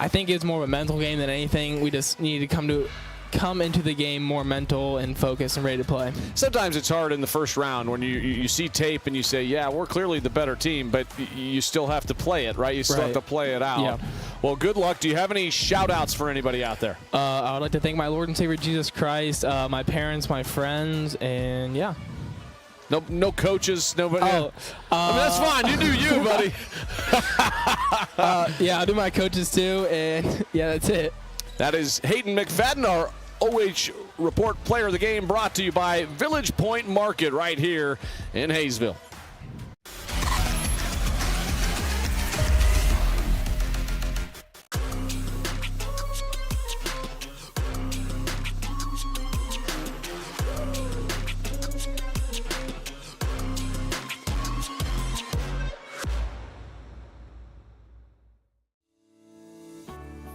Speaker 8: I think it's more of a mental game than anything. We just need to come into the game more mental and focused and ready to play.
Speaker 2: Sometimes it's hard in the first round when you see tape and you say, yeah, we're clearly the better team, but you still have to play it, right? You still have to play it out.
Speaker 8: Yeah.
Speaker 2: Well, good luck. Do you have any shout-outs for anybody out there?
Speaker 8: I would like to thank my Lord and Savior Jesus Christ, my parents, my friends, and yeah.
Speaker 2: No coaches, nobody. I mean, that's fine. You do you, buddy.
Speaker 8: Yeah, I'll do my coaches too, and yeah, that's it.
Speaker 2: That is Hayden McFadden, our OH Report player of the game, brought to you by Village Point Market right here in Hayesville.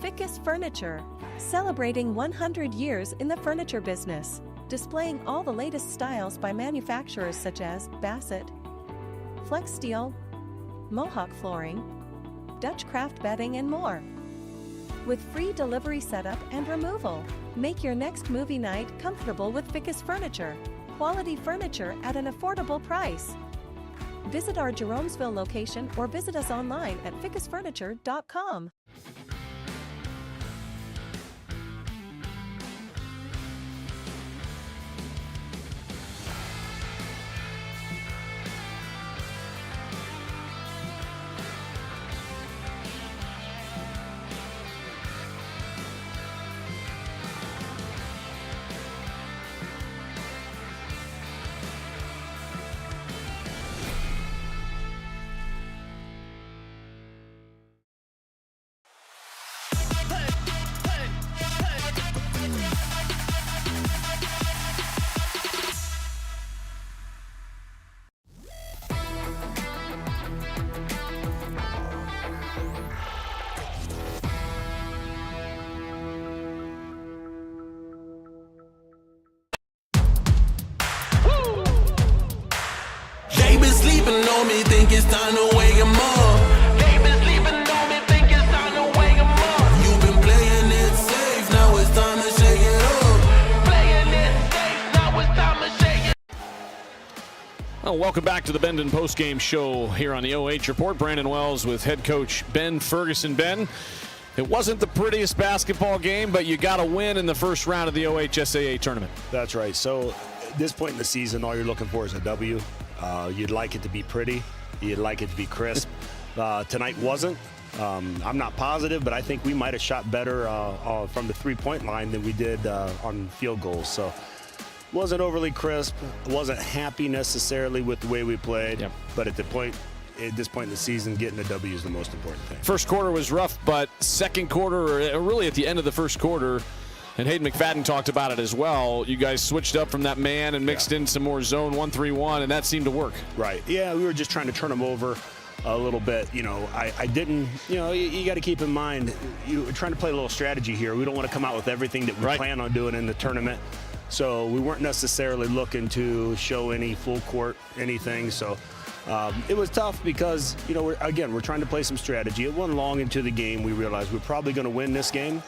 Speaker 3: Fickes Furniture, celebrating 100 years in the furniture business, displaying all the latest styles by manufacturers such as Bassett, Flex Steel, Mohawk Flooring, Dutch Craft Bedding, and more. With free delivery setup and removal, make your next movie night comfortable with Fickes Furniture. Quality furniture at an affordable price. Visit our Jeromesville location or visit us online at fickesfurniture.com.
Speaker 7: On me, think it's time to wake 'em up. They been sleeping on me, think it's time to wake 'em up. You've been playing it safe, now it's time to shake it up. Playing it safe, now it's time to shake it up.
Speaker 2: Well, welcome back to the Bendon postgame show here on the OH Report. Brandon Wells with head coach Ben Ferguson. Ben, it wasn't the prettiest basketball game, but you got a win in the first round of the OHSAA tournament.
Speaker 9: That's right. So at this point in the season, all you're looking for is a W. You'd like it to be pretty. You'd like it to be crisp. Tonight wasn't. I'm not positive, but I think we might have shot better from the three-point line than we did on field goals. So wasn't overly crisp. Wasn't happy necessarily with the way we played. Yep. But at the point at this point in the season, getting a W is the most important thing.
Speaker 2: First quarter was rough, but second quarter, or really at the end of the first quarter, and Hayden McFadden talked about it as well, you guys switched up from that man and mixed in some more zone 1-3-1, and that seemed to work.
Speaker 9: Right. Yeah, we were just trying to turn them over a little bit. You know, I didn't, you know, you got to keep in mind, we're trying to play a little strategy here. We don't want to come out with everything that we plan on doing in the tournament. So we weren't necessarily looking to show any full court anything. So it was tough because, you know, we're trying to play some strategy. It wasn't long into the game we realized we're probably going to win this game.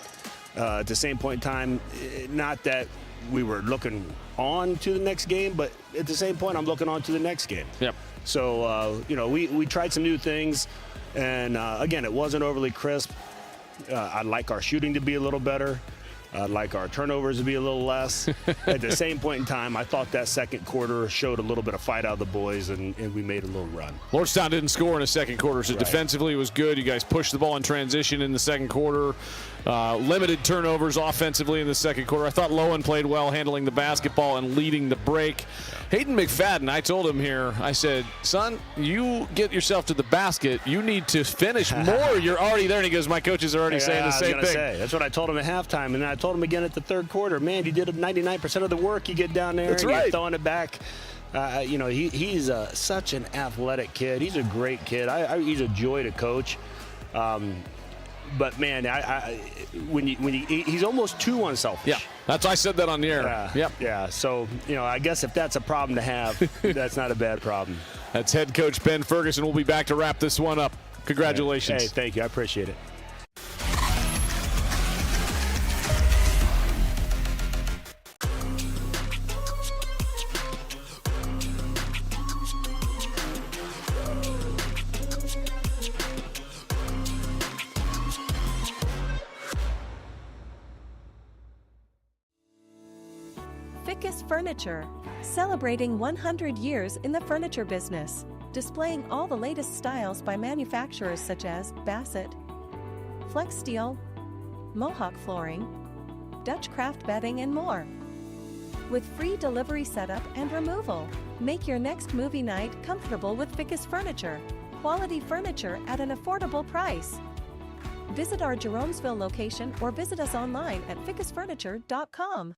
Speaker 9: At the same point in time, not that we were looking on to the next game, but at the same point, I'm looking on to the next game.
Speaker 2: Yep.
Speaker 9: So, you know, we tried some new things, and again, it wasn't overly crisp. I'd like our shooting to be a little better. I'd like our turnovers to be a little less. At the same point in time, I thought that second quarter showed a little bit of fight out of the boys, and we made a little run.
Speaker 2: Lordstown didn't score in the second quarter, so defensively it was good. You guys pushed the ball in transition in the second quarter. Limited turnovers offensively in the second quarter. I thought Lowen played well handling the basketball and leading the break. Hayden McFadden, I told him here, I said, son, you get yourself to the basket. You need to finish more. You're already there. And he goes, my coaches are already saying the same thing.
Speaker 9: That's what I told him at halftime, and then I told him again at the third quarter. Man, you did 99% of the work. You get down there and you're throwing it back. You know, he's such an athletic kid. He's a great kid. He's a joy to coach. But man, he's almost too unselfish.
Speaker 2: Yeah, that's why I said that on the air.
Speaker 9: Yeah. So you know, I guess if that's a problem to have, that's not a bad problem.
Speaker 2: That's head coach Ben Ferguson. We'll be back to wrap this one up. Congratulations.
Speaker 9: Hey, thank you. I appreciate it.
Speaker 3: Fickes Furniture, celebrating 100 years in the furniture business, displaying all the latest styles by manufacturers such as Bassett, Flex Steel, Mohawk Flooring, Dutch Craft Bedding, and more. With free delivery setup and removal, make your next movie night comfortable with Fickes Furniture, quality furniture at an affordable price. Visit our Jeromesville location or visit us online at fickesfurniture.com.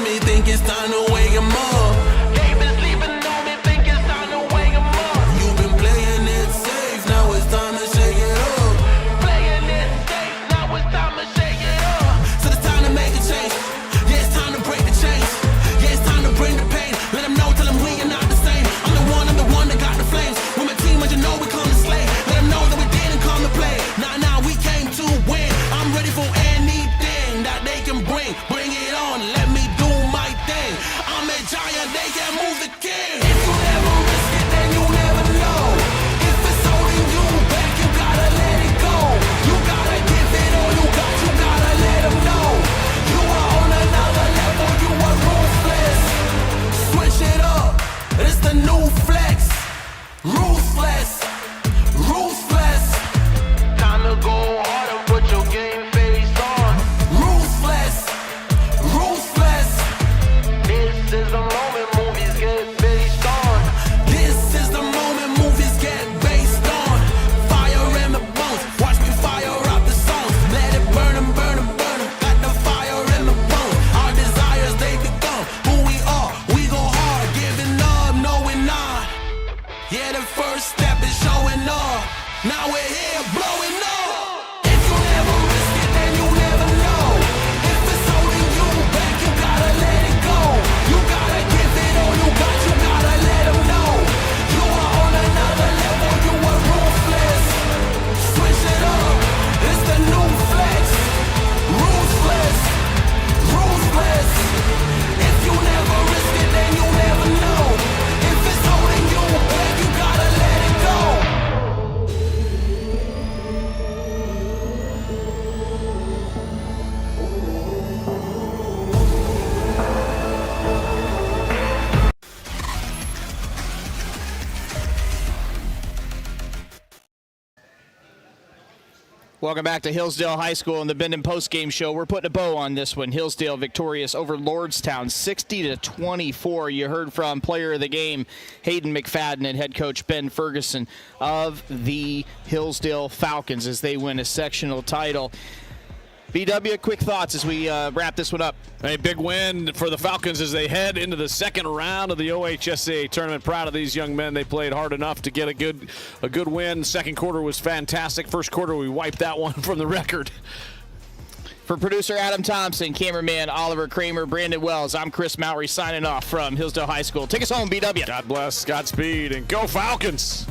Speaker 7: Me think it's time to wake 'em up. They been sleeping on me, think it's time to wake 'em up. You've been playing it safe, now it's time to shake it up. Playing it safe, now it's time to shake it up. So it's time to make a change. Yeah, it's time to break the chains. Yeah, it's time to bring the pain. Let them know, tell them we are not the same. I'm the one that got the flames. With my team, you know we come to slay. Let them know that we didn't come to play. Nah, we came to win. I'm ready for anything that they can bring. Bring it on, let me do my thing. I'm a giant
Speaker 1: Welcome back to Hillsdale High School and the Bendon postgame show. We're putting a bow on this one. Hillsdale victorious over Lordstown, 60-24. You heard from player of the game, Hayden McFadden, and head coach Ben Ferguson of the Hillsdale Falcons as they win a sectional title. BW, quick thoughts as we wrap this one up.
Speaker 2: A big win for the Falcons as they head into the second round of the OH.REPORT tournament. Proud of these young men. They played hard enough to get a good win. Second quarter was fantastic. First quarter, we wiped that one from the record.
Speaker 1: For producer Adam Thompson, cameraman Oliver Kramer, Brandon Wells, I'm Kris Mowry signing off from Hillsdale High School. Take us home, BW.
Speaker 2: God bless, Godspeed, and go Falcons!